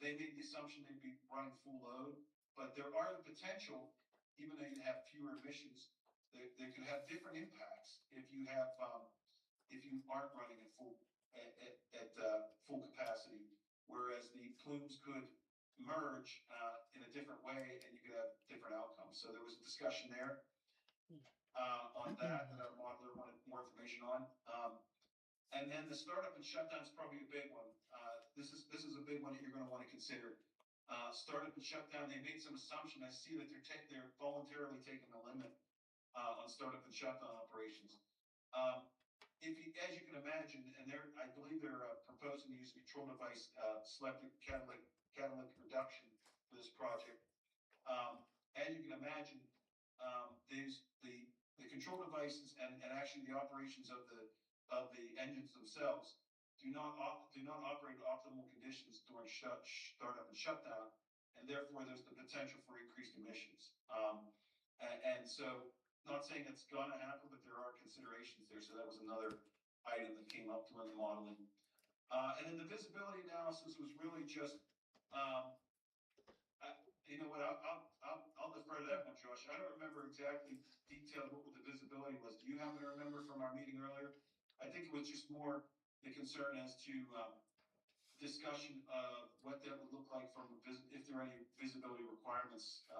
they made the assumption they'd be running full load, but there are the potential, even though you have fewer emissions, they could have different impacts if you have, if you aren't running at full capacity, whereas the plumes could merge in a different way and you could have different outcomes. So there was a discussion there on that our modeler wanted more information on. And then the startup and shutdown is probably a big one. This is a big one that you're going to want to consider. Startup and shutdown, they made some assumption. I see that they're voluntarily taking the limit on startup and shutdown operations. As you can imagine, and I believe they're proposing to use a control device, selective catalytic reduction for this project. As you can imagine, the control devices and actually the operations of the engines themselves do not operate at optimal conditions during startup and shutdown, and therefore there's the potential for increased emissions. And so, not saying it's going to happen, but there are considerations there. So that was another item that came up during the modeling. And then the visibility analysis was really just, you know what, I'll defer to that one, Josh. I don't remember exactly detailed what the visibility was. Do you happen to remember from our meeting earlier? I think it was just more the concern as to discussion of what that would look like from if there are any visibility requirements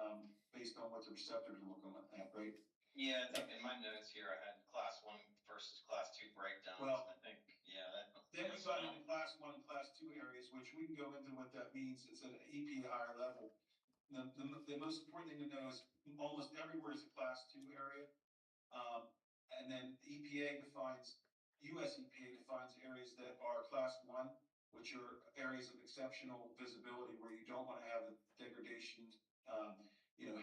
based on what the receptors are looking at, right?
Yeah, I think in my notes here, I had class 1 versus class 2 breakdowns.
Well,
I think, yeah.
Then we got into class 1 and class 2 areas, which we can go into what that means. It's at an EPA higher level. The most important thing to know is almost everywhere is a class 2 area. And then the US EPA defines areas that are class 1, which are areas of exceptional visibility where you don't want to have the degradation,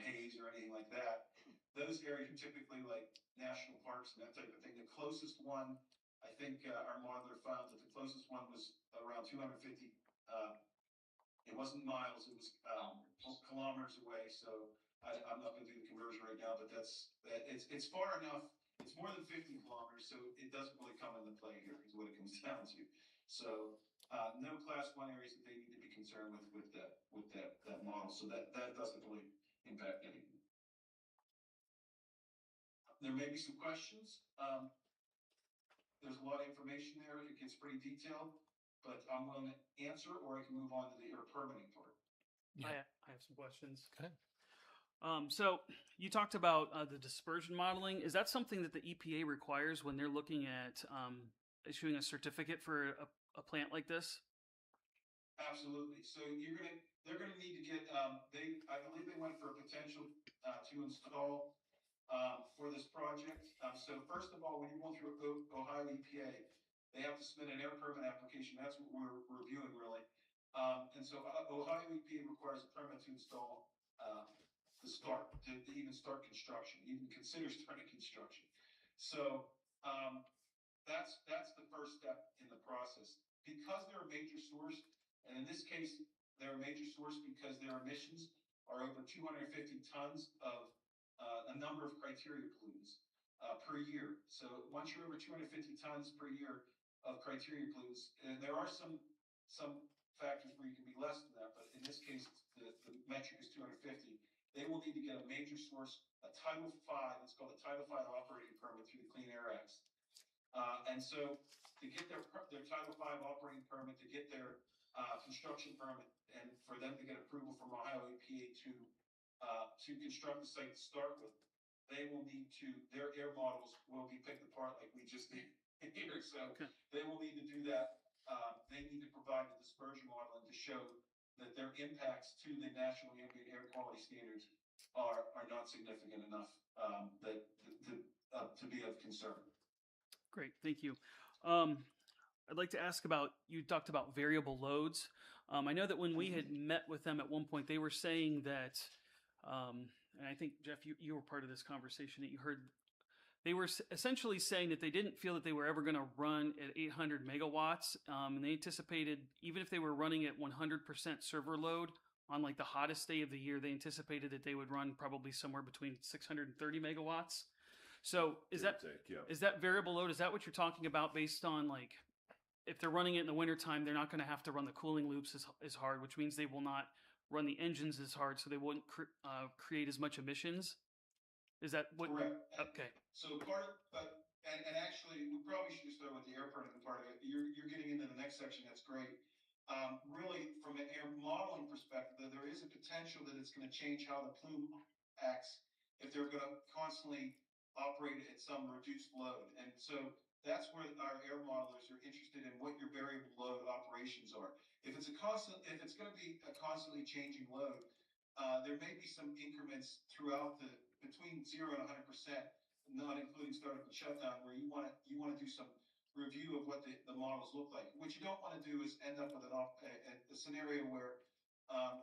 haze or anything like that. Those areas are typically like national parks and that type of thing. The closest one, I think our modeler found that the closest one was around 250. It wasn't miles, it was kilometers away. So I'm not going to do the conversion right now, but it's far enough. It's more than 50 kilometers, so it doesn't really come into play here is what it comes down to. So no class 1 areas that they need to be concerned with that model. So that doesn't really impact anything. There may be some questions. There's a lot of information there. It gets pretty detailed, but I'm willing to answer, or I can move on to the air permitting part.
Yeah. I have some questions.
Okay.
So you talked about the dispersion modeling. Is that something that the EPA requires when they're looking at issuing a certificate for a plant like this?
Absolutely. So they're gonna need to get. I believe they went for a potential to install for this project. So first of all, when you're going through Ohio EPA, they have to submit an air permit application. That's what we're reviewing really. And so Ohio EPA requires a permit to install. To even start construction, even consider starting construction. So that's the first step in the process. Because they're a major source, and in this case, they're a major source because their emissions are over 250 tons of a number of criteria pollutants per year. So once you're over 250 tons per year of criteria pollutants, and there are some factors where you can be less than that, but in this case, the metric is 250. They will need to get a major source, a Title V, it's called a Title V operating permit through the Clean Air Act. And so to get their Title V operating permit, to get their construction permit, and for them to get approval from Ohio EPA to construct the site to start with, they will need their air models will be picked apart like we just did here. So they will need to do that. They need to provide the dispersion modeling to show that their impacts to the national ambient air quality standards are not significant enough to be of concern.
Great, thank you. I'd like to ask about, you talked about variable loads. I know that when we had met with them at one point, they were saying that, and I think, Jeff, you were part of this conversation that you heard, they were essentially saying that they didn't feel that they were ever going to run at 800 megawatts. And they anticipated, even if they were running at 100% server load on like the hottest day of the year, they anticipated that they would run probably somewhere between 630 megawatts. So is
give or
that
take, yeah.
is that variable load? Is that what you're talking about based on like if they're running it in the wintertime, they're not going to have to run the cooling loops as hard, which means they will not run the engines as hard, so they wouldn't create as much emissions? Is that what?
Correct.
Okay.
So part of, and actually, we probably should start with the air permitting part of it. You're getting into the next section. That's great. Really, from an air modeling perspective, there is a potential that it's going to change how the plume acts if they're going to constantly operate at some reduced load. And so that's where our air modelers are interested in what your variable load operations are. If it's going to be a constantly changing load, there may be some increments throughout between 0 and 100%, not including startup and shutdown, where you want to do some review of what the models look like. What you don't want to do is end up with a scenario where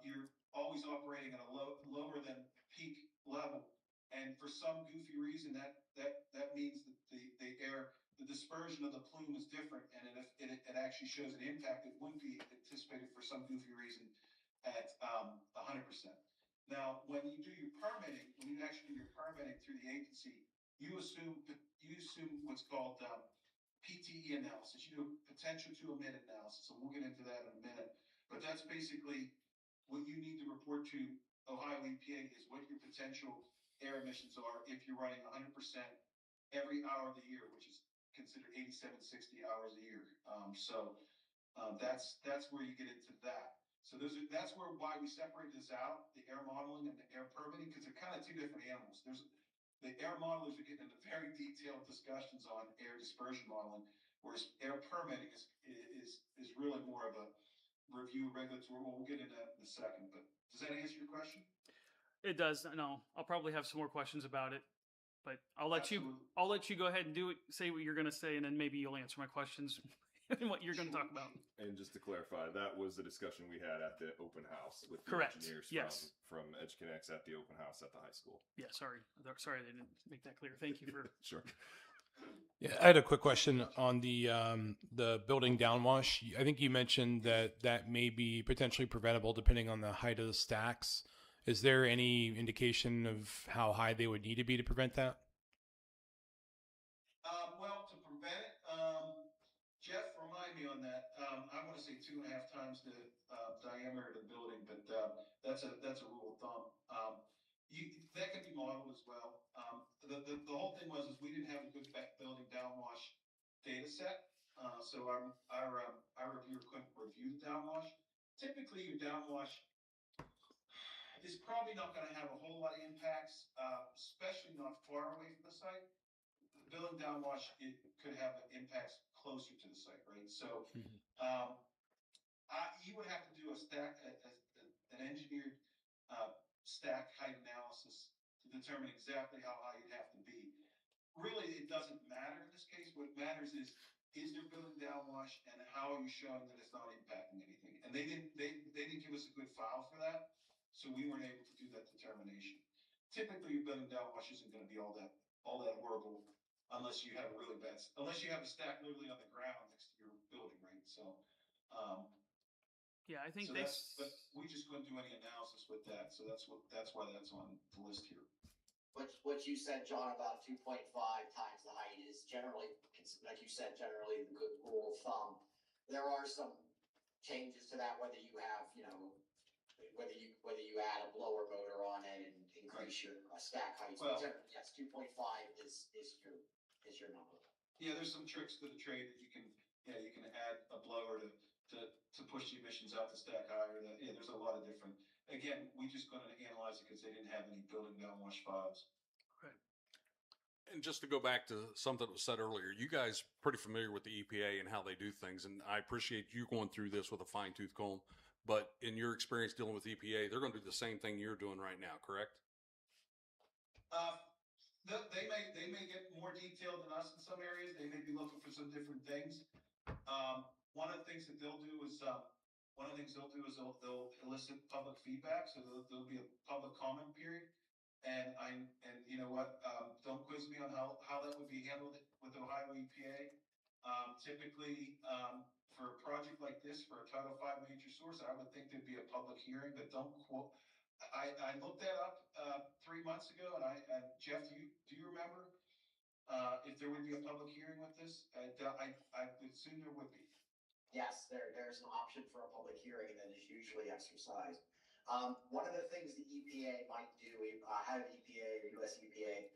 you're always operating at a lower than peak level, and for some goofy reason that means that the dispersion of the plume is different, and it actually shows an impact that wouldn't be anticipated for some goofy reason at 100%. Now, when you do your permitting, when you actually do your permitting through the agency, you assume what's called PTE analysis. You do a potential to emit analysis, and we'll get into that in a minute. But that's basically what you need to report to Ohio EPA is what your potential air emissions are if you're running 100% every hour of the year, which is considered 8760 hours a year. That's where you get into that. So that's why we separate this out, the air modeling and the air permitting, because they're kind of two different animals. The air modelers are getting into very detailed discussions on air dispersion modeling, whereas air permitting is really more of a review regulatory. Well, we'll get into that in a second, but does that answer your question?
It does. No, I'll probably have some more questions about it, but I'll let
Absolutely.
I'll let you go ahead and say what you're going to say, and then maybe you'll answer my questions and what you're going to talk about.
And just to clarify, that was the discussion we had at the open house with the
Correct.
engineers
Yes.
from EdgeConneX at the open house at the high school.
Yeah, sorry I didn't make that clear. Thank you for.
Sure.
Yeah, I had a quick question on the building downwash. I think you mentioned that may be potentially preventable depending on the height of the stacks. Is there any indication of how high they would need to be to prevent that?
Well, to prevent it, Jeff, remind me on that. I'm going to say 2.5 times the diameter of the building, but that's a rule of thumb. That can be modeled as well. The whole thing is we didn't have a good building downwash data set, so our reviewer couldn't review the downwash. Typically, your downwash is probably not going to have a whole lot of impacts, especially not far away from the site. The building downwash, it could have impacts closer to the site, right? So you would have to do an engineered stack height analysis to determine exactly how high you'd have to be. Really, it doesn't matter in this case. What matters is there building downwash, and how are you showing that it's not impacting anything? And they didn't give us a good file for that, so we weren't able to do that determination. Typically, your building downwash isn't going to be all that horrible unless you have unless you have a stack literally on the ground next to your building, right? So,
yeah, I think
but we just couldn't do any analysis with that, so that's why that's on the list here.
What you said, John, about 2.5 times the height is generally, like you said, generally the good rule of thumb. There are some changes to that, whether you have, whether you add a blower motor on it and increase your stack height.
Well,
yes, 2.5 is your number.
Yeah, there's some tricks to the trade that you can add a blower to push the emissions out the stack higher. There's a lot of different. Again, we just couldn't analyze it because they didn't have any building downwash files.
Okay.
And just to go back to something that was said earlier, you guys pretty familiar with the EPA and how they do things, and I appreciate you going through this with a fine-tooth comb. But in your experience dealing with EPA, they're going to do the same thing you're doing right now, correct?
They may get more detailed than us in some areas. They may be looking for some different things. One of the things that they'll do is they'll elicit public feedback. So there'll be a public comment period. And you know what? Don't quiz me on how that would be handled with Ohio EPA. Typically, for a project like this, for a Title V major source, I would think there'd be a public hearing, but don't quote. I looked that up 3 months ago, and Jeff, do you remember? if there would be a public hearing with this, I would assume there would be.
Yes, there's an option for a public hearing and then it's usually exercised. One of the things the EPA might do, head of EPA or US EPA,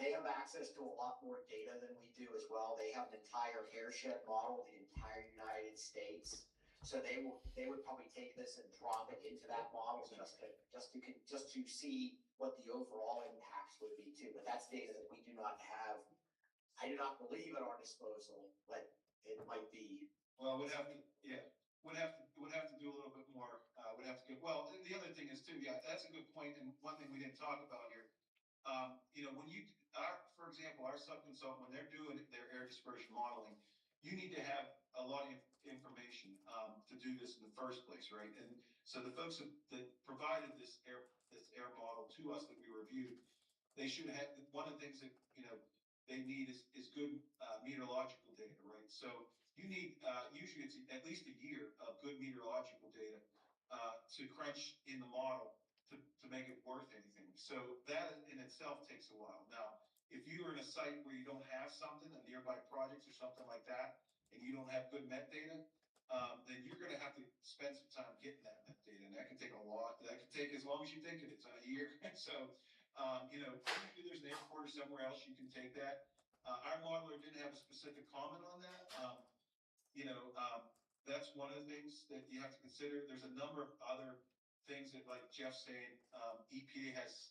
they have access to a lot more data than we do as well. They have an entire hairshed model of the entire United States. So they would probably take this and drop it into that model just to see what the overall impacts would be too. But that's data that we do not have. I do not believe at our disposal, but it might be.
Well, would have to do a little bit more. Would have to get. Well, the other thing is too. Yeah, that's a good point. And one thing we didn't talk about here. When for example, our subconsultant, when they're doing their air dispersion modeling, you need to have a lot of information to do this in the first place, right? And so the folks that provided this air model to us that we reviewed, they should have one of the things that they need is good meteorological data, right? So you need usually it's at least a year of good meteorological data to crunch in the model to make it worth anything. So that in itself takes a while. Now, if you're in a site where you don't have something, a nearby projects or something like that, and you don't have good met data, then you're going to have to spend some time getting that met data, and that can take a lot. That can take as long as you think it is, a year. So, maybe there's an airport or somewhere else you can take that. Our modeler didn't have a specific comment on that. That's one of the things that you have to consider. There's a number of other things that, like Jeff's saying, EPA has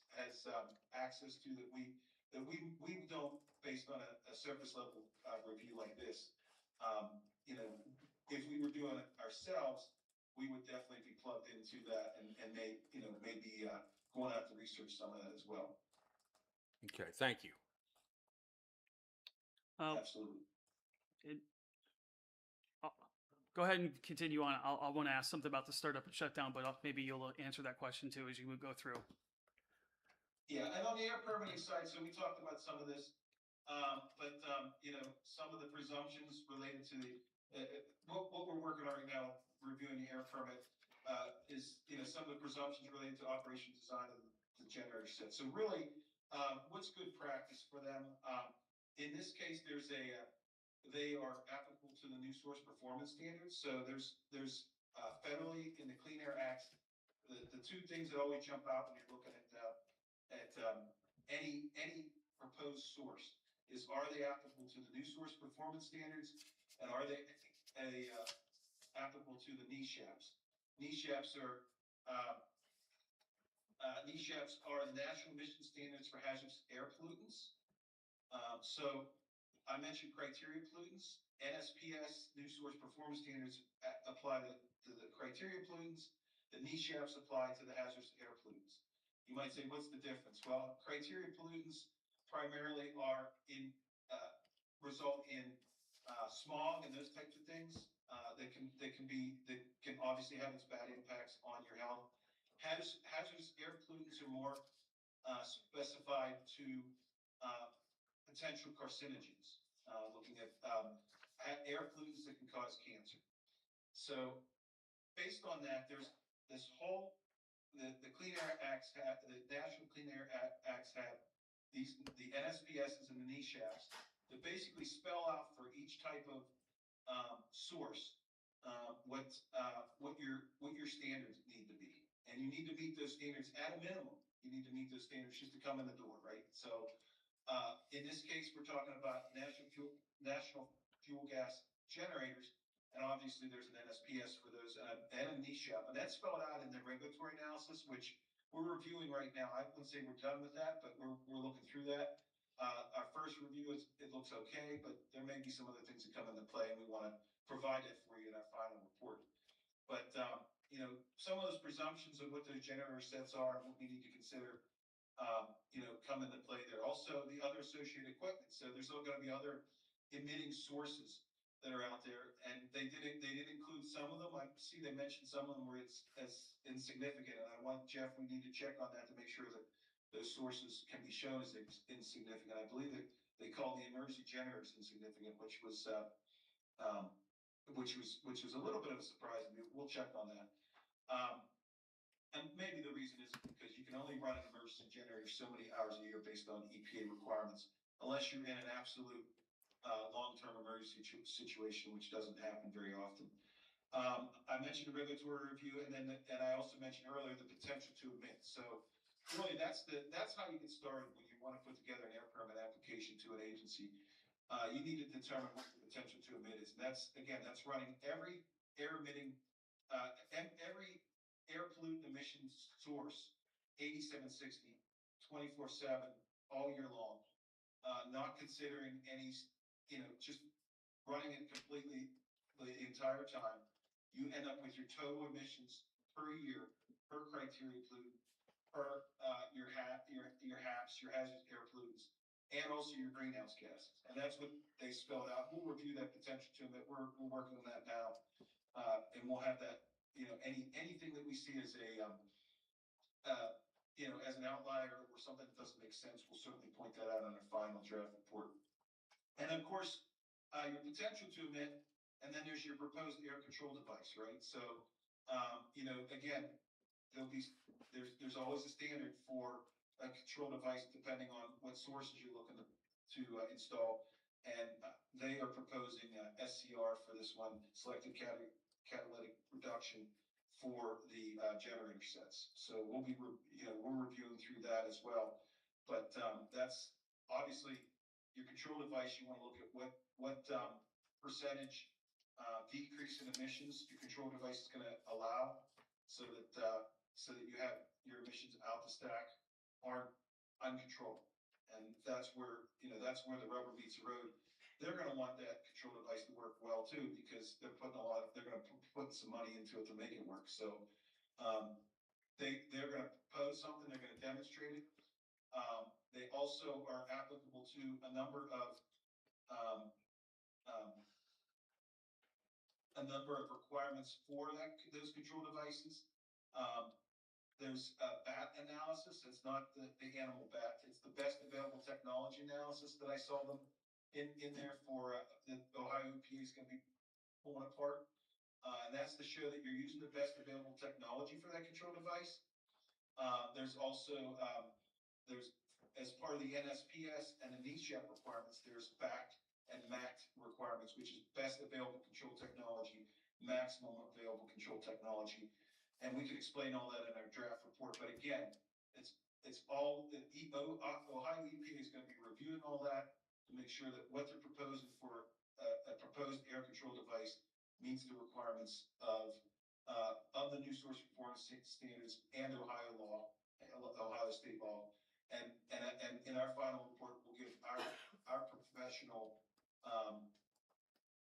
access to that we don't, based on a surface level review like this. If we were doing it ourselves, we would definitely be plugged into that and maybe going out to research some of that as well.
Okay, thank you.
Absolutely.
Go ahead and continue on. I want to ask something about the startup and shutdown, but maybe you'll answer that question too as you go through.
Yeah, and on the air permitting side, so we talked about some of this, but some of the presumptions related to what we're working on right now, reviewing the air permit, is some of the presumptions related to operation design of the generator set. So really, what's good practice for them? In this case, they are applicable to the new source performance standards. So there's federally in the Clean Air Act, the two things that always jump out when you're looking at any proposed source is, are they applicable to the new source performance standards, and are they applicable to the NESHAPs? NESHAPs are the National Emission Standards for Hazardous Air Pollutants. So I mentioned criteria pollutants. NSPS, New Source Performance Standards, apply to the criteria pollutants. The NESHAPs apply to the hazardous air pollutants. You might say, what's the difference? Well, criteria pollutants primarily are result in smog and those types of things that can obviously have its bad impacts on your health. Hazardous air pollutants are more specified to potential carcinogens, looking at air pollutants that can cause cancer. So based on that, there's this whole, the Clean Air Acts have, the National Clean Air Acts have the NSPSs and the NESHAPs that basically spell out for each type of source what your standards need to be. And you need to meet those standards at a minimum. You need to meet those standards just to come in the door, right? So in this case, we're talking about national fuel gas generators, and obviously there's an NSPS for those and a NESHAP, and that's spelled out in the regulatory analysis, which we're reviewing right now. I wouldn't say we're done with that, but we're looking through that. Our first review it looks okay, but there may be some other things that come into play, and we want to provide it for you in our final report. But some of those presumptions of what those generator sets are and what we need to consider come into play there. Also, the other associated equipment. So there's going to be other emitting sources that are out there, and they did include some of them. I see they mentioned some of them where it's as insignificant, and I want Jeff, we need to check on that to make sure that those sources can be shown as insignificant. I believe that they called the emergency generators insignificant, which was a little bit of a surprise to me. We'll check on that. And maybe the reason is because you can only run an emergency generator so many hours a year based on EPA requirements. unless you're in an absolute long-term emergency situation, which doesn't happen very often. I mentioned the regulatory review, and I also mentioned earlier the potential to emit. So really, that's how you get started when you want to put together an air permit application to an agency. You need to determine what the potential to emit is, and that's running every air emitting, every air pollutant emissions source, 8760, 24/7, all year long. Not considering any, just running it completely the entire time. You end up with your total emissions per year, per criteria pollutant, per your HAPs, your hazardous air pollutants, and also your greenhouse gases. And that's what they spelled out. We'll review that potential to emit. We're working on that now, and we'll have that. Anything that we see as as an outlier or something that doesn't make sense, we'll certainly point that out on our final draft report. And of course, your potential to emit. And then there's your proposed air control device, right? So, again, there's always a standard for a control device depending on what sources you're looking to install. And they are proposing SCR for this one, selective catalytic reduction for the generator sets. So we'll be, we're reviewing through that as well. But that's obviously your control device. You want to look at what percentage decrease in emissions your control device is going to allow, so that you have your emissions out the stack aren't uncontrolled, and that's where the rubber meets the road. They're going to want that control device to work well too, because they're going to put some money into it to make it work. So they're going to propose something. They're going to demonstrate it. They also are applicable to a number of requirements for those control devices. There's a BAT analysis. It's not the animal BAT. It's the best available technology analysis that I saw them in there for the Ohio EPA is going to be pulling apart. And that's to show that you're using the best available technology for that control device. There's also, as part of the NSPS and the NESHAP requirements, there's BACT and MACT requirements, which is best available control technology, maximum available control technology. And we can explain all that in our draft report. But again, it's all the Ohio EPA is going to be reviewing all that to make sure that what they're proposing for a proposed air control device meets the requirements of the new source performance standards and Ohio law, Ohio state law. And in our final report, we'll give our professional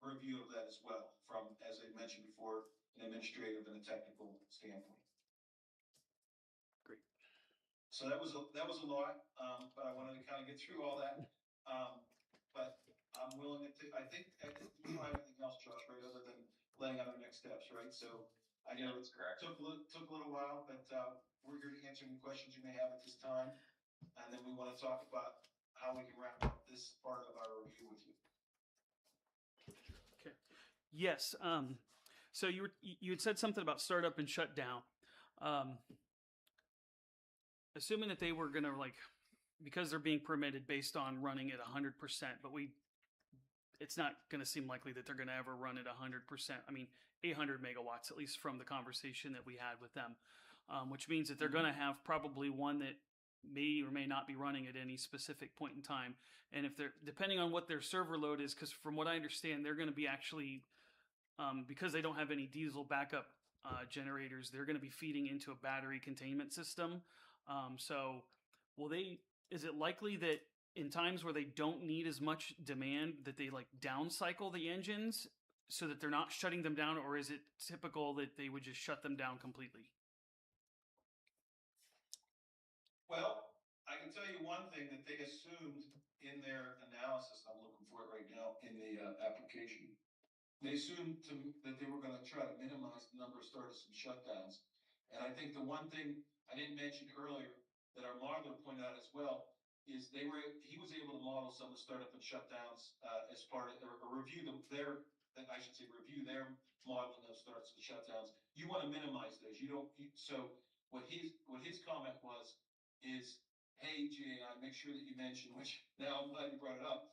review of that as well, from, as I mentioned before, an administrative and a technical standpoint.
Great.
So that was a lot, but I wanted to kind of get through all that. But I'm willing to. I think we don't have anything else, Josh, right? Other than laying out our next steps, right? So I know
that's correct.
Took a little while, but we're here to answer any questions you may have at this time, and then we want to talk about how we can wrap up this part of our review with you.
Okay. Yes. So you had said something about startup and shutdown. Assuming that they were going to, because they're being permitted based on running at 100%, but it's not going to seem likely that they're going to ever run at 100%. I mean, 800 megawatts, at least from the conversation that we had with them, which means that they're going to have probably one that may or may not be running at any specific point in time. And if they're, depending on what their server load is, because from what I understand, they're going to be actually, because they don't have any diesel backup generators, they're going to be feeding into a battery containment system. So is it likely that in times where they don't need as much demand that they down cycle the engines so that they're not shutting them down, or is it typical that they would just shut them down completely?
Well, I can tell you one thing that they assumed in their analysis. I'm looking for it right now in the application. They assumed that they were going to try to minimize the number of startups and shutdowns. And I think the one thing I didn't mention earlier that our modeler pointed out as well is he was able to model some of the startup and shutdowns as part of, or review their modeling of startups and shutdowns. You want to minimize those. So what his comment was is, hey, GAI, make sure that you mention, which now I'm glad you brought it up,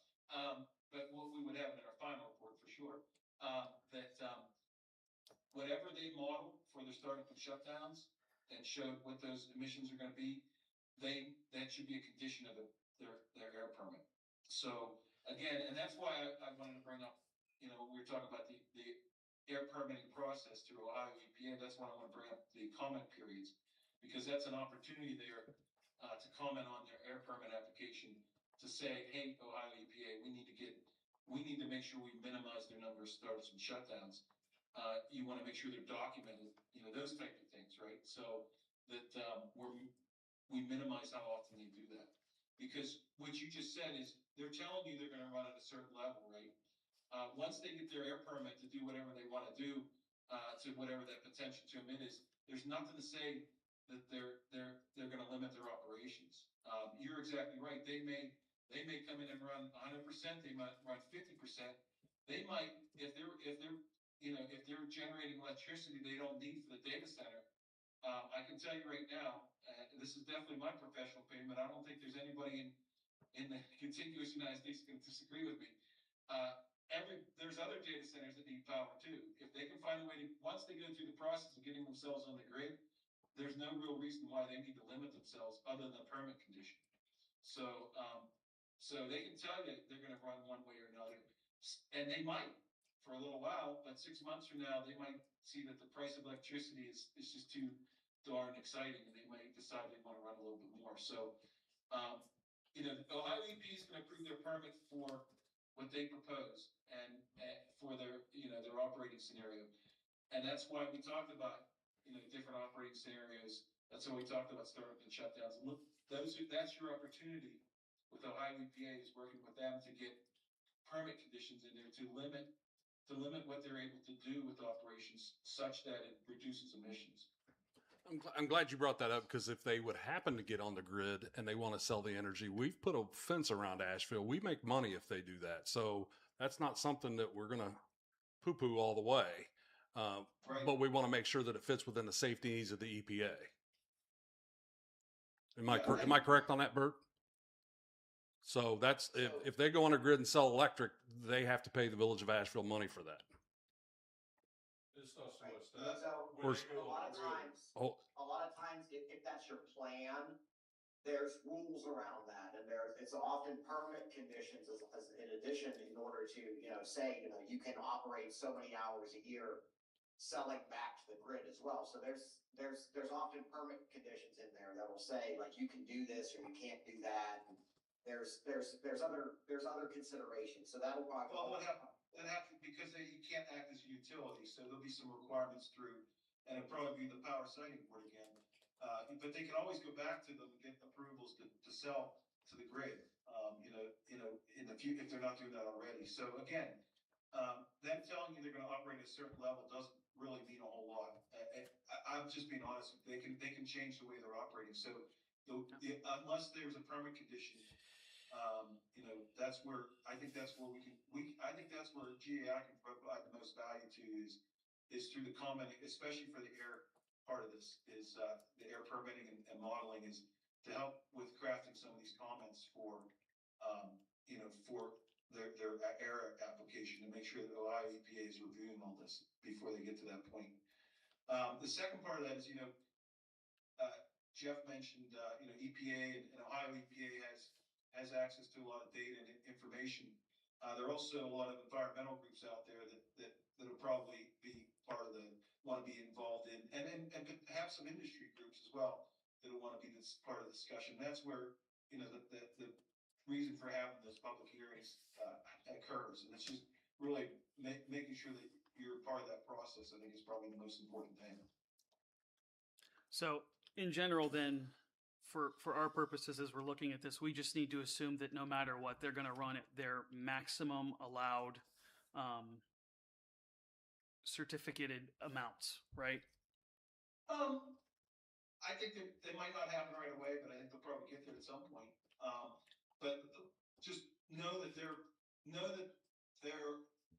but what we would have in our final report for sure, that whatever they model for their startup and shutdowns and showed what those emissions are going to be, that should be a condition of their air permit. So again, and that's why I wanted to bring up, we were talking about the air permitting process through Ohio EPA. That's why I want to bring up the comment periods, because that's an opportunity there to comment on their air permit application to say, hey, Ohio EPA, we need to make sure we minimize their number of startups and shutdowns. You want to make sure they're documented, those type of things, right? So that we minimize how often they do that. Because what you just said is they're telling you they're going to run at a certain level, right? Once they get their air permit to do whatever they want to do, to whatever that potential to emit is, there's nothing to say that they're going to limit their operations. You're exactly right. They may come in and run 100%. They might run 50%. They might, if they're generating electricity they don't need for the data center. I can tell you right now, this is definitely my professional opinion, but I don't think there's anybody in the contiguous United States can disagree with me. There's other data centers that need power too. If they can find a way to, once they go through the process of getting themselves on the grid, there's no real reason why they need to limit themselves other than a permit condition. So they can tell you they're going to run one way or another, and they might for a little while, but 6 months from now, they might see that the price of electricity is just too darn exciting, and they might decide they want to run a little bit more. So, Ohio EPA is going to approve their permit for what they propose and for their operating scenario. And that's why we talked about, different operating scenarios. That's why we talked about startup and shutdowns. And look, that's your opportunity with Ohio EPA, is working with them to get permit conditions in there to limit what they're able to do with operations such that it reduces emissions.
I'm glad you brought that up, because if they would happen to get on the grid and they want to sell the energy, we've put a fence around Asheville. We make money if they do that. So that's not something that we're going to poo-poo all the way.
Right.
But we want to make sure that it fits within the safety needs of the EPA. Am I correct on that, Bert? So that's, if they go on a grid and sell electric, they have to pay the Village of Asheville money for that.
It's not so much
So
that.
a
when they go
lot
on
of
the grid.
times, if that's your plan, there's rules around that, and it's often permit conditions as in addition, in order to say you can operate so many hours a year selling back to the grid as well. So there's often permit conditions in there that will say, like, you can do this or you can't do that. And there's other considerations. So that'll probably.
Well, that happens because you can't act as a utility, so there'll be some requirements through, and it'll probably be the power siting board again. But they can always go back to them and get approvals to sell to the grid. In the future, if they're not doing that already. So again, them telling you they're going to operate at a certain level doesn't really mean a whole lot. I'm just being honest. They can change the way they're operating. So unless there's a permit condition, that's where I think that's where I think that's where GAI can provide the most value to is through the commenting, especially for the air part of this, is the air permitting and modeling, is to help with crafting some of these comments for their air application, to make sure that Ohio EPA is reviewing all this before they get to that point. The second part of that is, Jeff mentioned, EPA and Ohio EPA has access to a lot of data and information. There are also a lot of environmental groups out there that'll probably be want to be involved in, and have some industry groups as well that'll want to be part of the discussion. That's where the reason for having those public hearings occurs, and it's just really making sure that you're part of that process. I think is probably the most important thing.
So in general, then, for our purposes, as we're looking at this, we just need to assume that no matter what, they're going to run at their maximum allowed certificated amounts, right?
I think that they might not happen right away, but I think they'll probably get there at some point. But just know that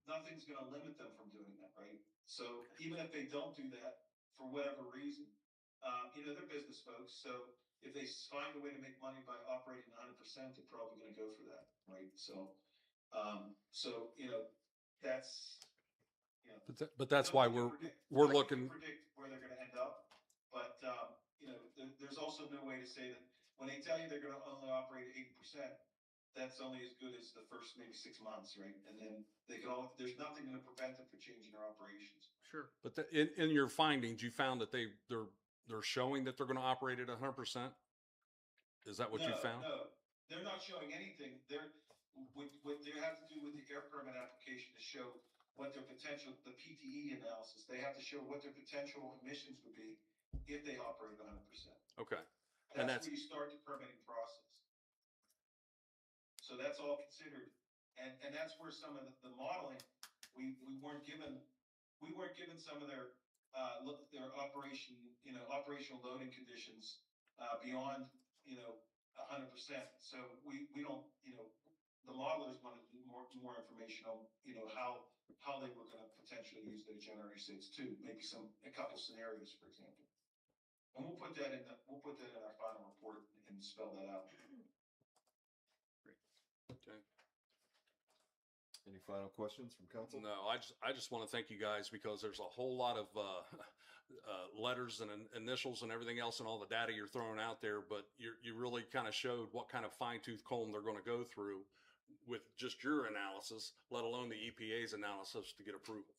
nothing's going to limit them from doing that, right? So even if they don't do that for whatever reason, they're business folks, so if they find a way to make money by operating 100%, they're probably going to go for that, right? So, that's,
But that's why we're looking.
Predict where they're going to end up, but there's also no way to say that when they tell you they're going to only operate 80%, that's only as good as the first maybe 6 months, right? And then there's nothing going to prevent them from changing their operations.
Sure.
But in your findings, you found that they're showing that they're going to operate at 100%. Is that what you found?
No, they're not showing anything. What they have to do with the air permit application to show what their potential, the PTE analysis, they have to show what their potential emissions would be if they operate 100%.
Okay.
That's where you start the permitting process. So that's all considered, and that's where some of the modeling we weren't given some of their operational loading conditions beyond 100%. So we don't the modelers wanted more information on how they were going to potentially use their generator states too, maybe a couple scenarios, for example. And we'll put that in our final report and spell that out.
Okay.
Any final questions from council?
No, I just want to thank you guys because there's a whole lot of letters and initials and everything else and all the data you're throwing out there, but you really kind of showed what kind of fine-tooth comb they're going to go through with just your analysis, let alone the EPA's analysis to get approval.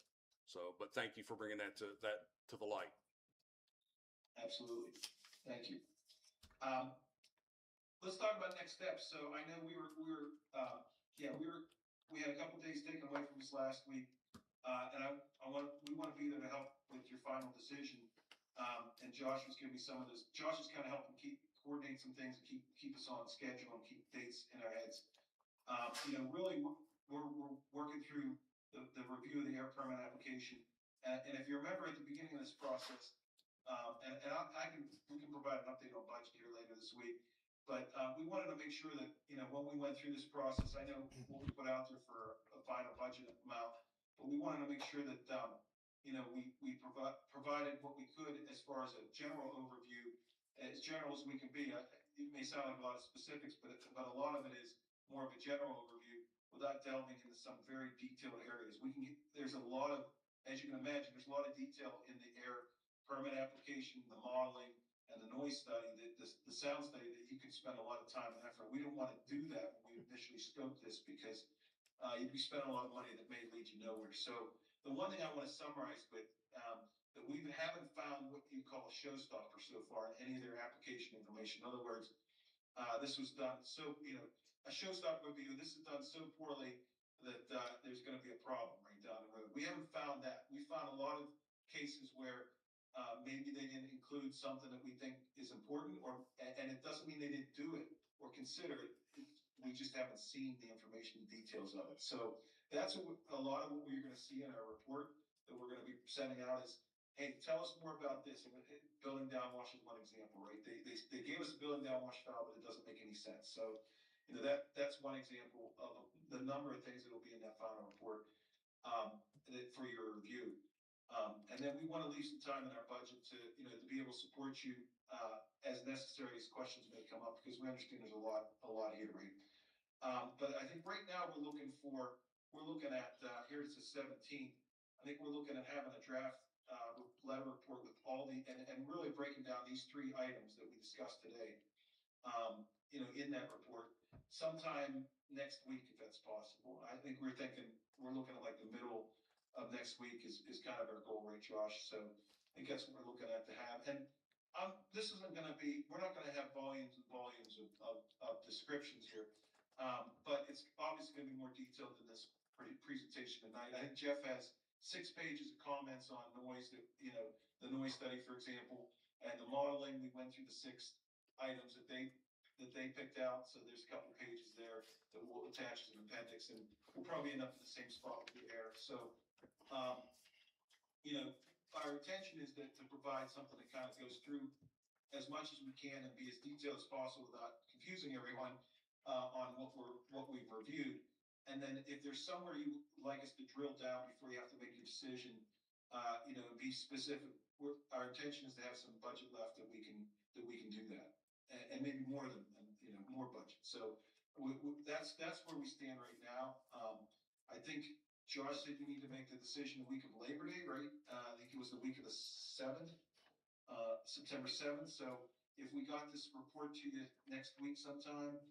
So, but thank you for bringing that to the light.
Absolutely. Thank you. Let's talk about next steps. So I know we had a couple days taken away from us last week, and we want to be there to help with your final decision. And Josh was giving me some of this. Josh is kind of helping coordinate some things and keep us on schedule and keep dates in our heads. Really, we're working through the review of the air permit application. And if you remember at the beginning of this process, we can provide an update on budget here later this week. But we wanted to make sure that when we went through this process, I know what we put out there for a final budget amount, but we wanted to make sure that we provided what we could as far as a general overview, as general as we can be. It may sound like a lot of specifics, but a lot of it is more of a general overview without delving into some very detailed areas. There's a lot of, as you can imagine, there's a lot of detail in the air permit application, the modeling, and the noise study, the sound study that you could spend a lot of time and effort. We don't want to do that when we initially scoped this because you'd be spending a lot of money that may lead you nowhere. So the one thing I want to summarize with that we haven't found what you call a showstopper so far in any of their application information. In other words, this was done so, a showstopper would be this is done so poorly that there's going to be a problem right down the road. We haven't found that. We found a lot of cases where maybe they didn't include something that we think is important, and it doesn't mean they didn't do it or consider it. We just haven't seen the information, the details of it. So that's a lot of what we're going to see in our report that we're going to be sending out is, hey, tell us more about this. And building downwash is one example, right? They gave us a building downwash file, but it doesn't make any sense. So that's one example of the number of things that will be in that final report for your review. And then we want to leave some time in our budget to be able to support you as necessary as questions may come up, because we understand there's a lot here, right? But I think right now we're looking at here it's the 17th. I think we're looking at having a draft letter report with all and really breaking down these 3 items that we discussed today. In that report sometime next week, if that's possible. I think we're looking at like the middle of next week is kind of our goal, right, Josh? So I think that's what we're looking at to have. And this isn't going to be, we're not going to have volumes and volumes of descriptions here, but it's obviously going to be more detailed than this presentation tonight. I think Jeff has 6 pages of comments on noise, the noise study, for example, and the modeling. We went through the 6 items that they picked out. So there's a couple of pages there that we'll attach as an appendix, and we'll probably end up in the same spot with the air. So, our intention is to provide something that kind of goes through as much as we can and be as detailed as possible without confusing everyone on what we've reviewed. And then if there's somewhere you'd like us to drill down before you have to make your decision, be specific. Our intention is to have some budget left that we can do that. and maybe more than, more budget. So that's where we stand right now. I think Josh said you need to make the decision the week of Labor Day, right? I think it was the week of the 7th, September 7th. So if we got this report to you next week sometime,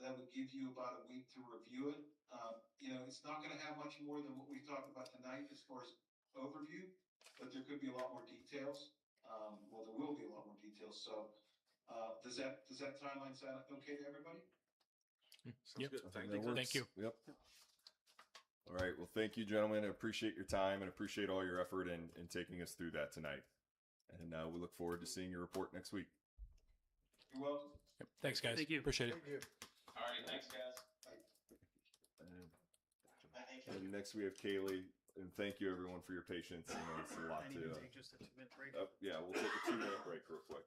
that would give you about a week to review it. It's not going to have much more than what we've talked about tonight as far as overview, but there could be a lot more details. Well, there will be a lot more details. So does that timeline sound okay to everybody?
Sounds good.
I think
Thank
that
you.
works.
Thank you.
Yep. All right. Well, thank you, gentlemen. I appreciate your time and appreciate all your effort in taking us through that tonight. And we look forward to seeing your report next week.
You're welcome.
Yep. Thanks, guys.
Thank you.
Appreciate it.
All right, thanks, guys.
And next we have Kaylee. And thank you, everyone, for your patience. It's a lot
I
to.
need to take just a 2-minute break.
Yeah, we'll take a 2-minute break real quick.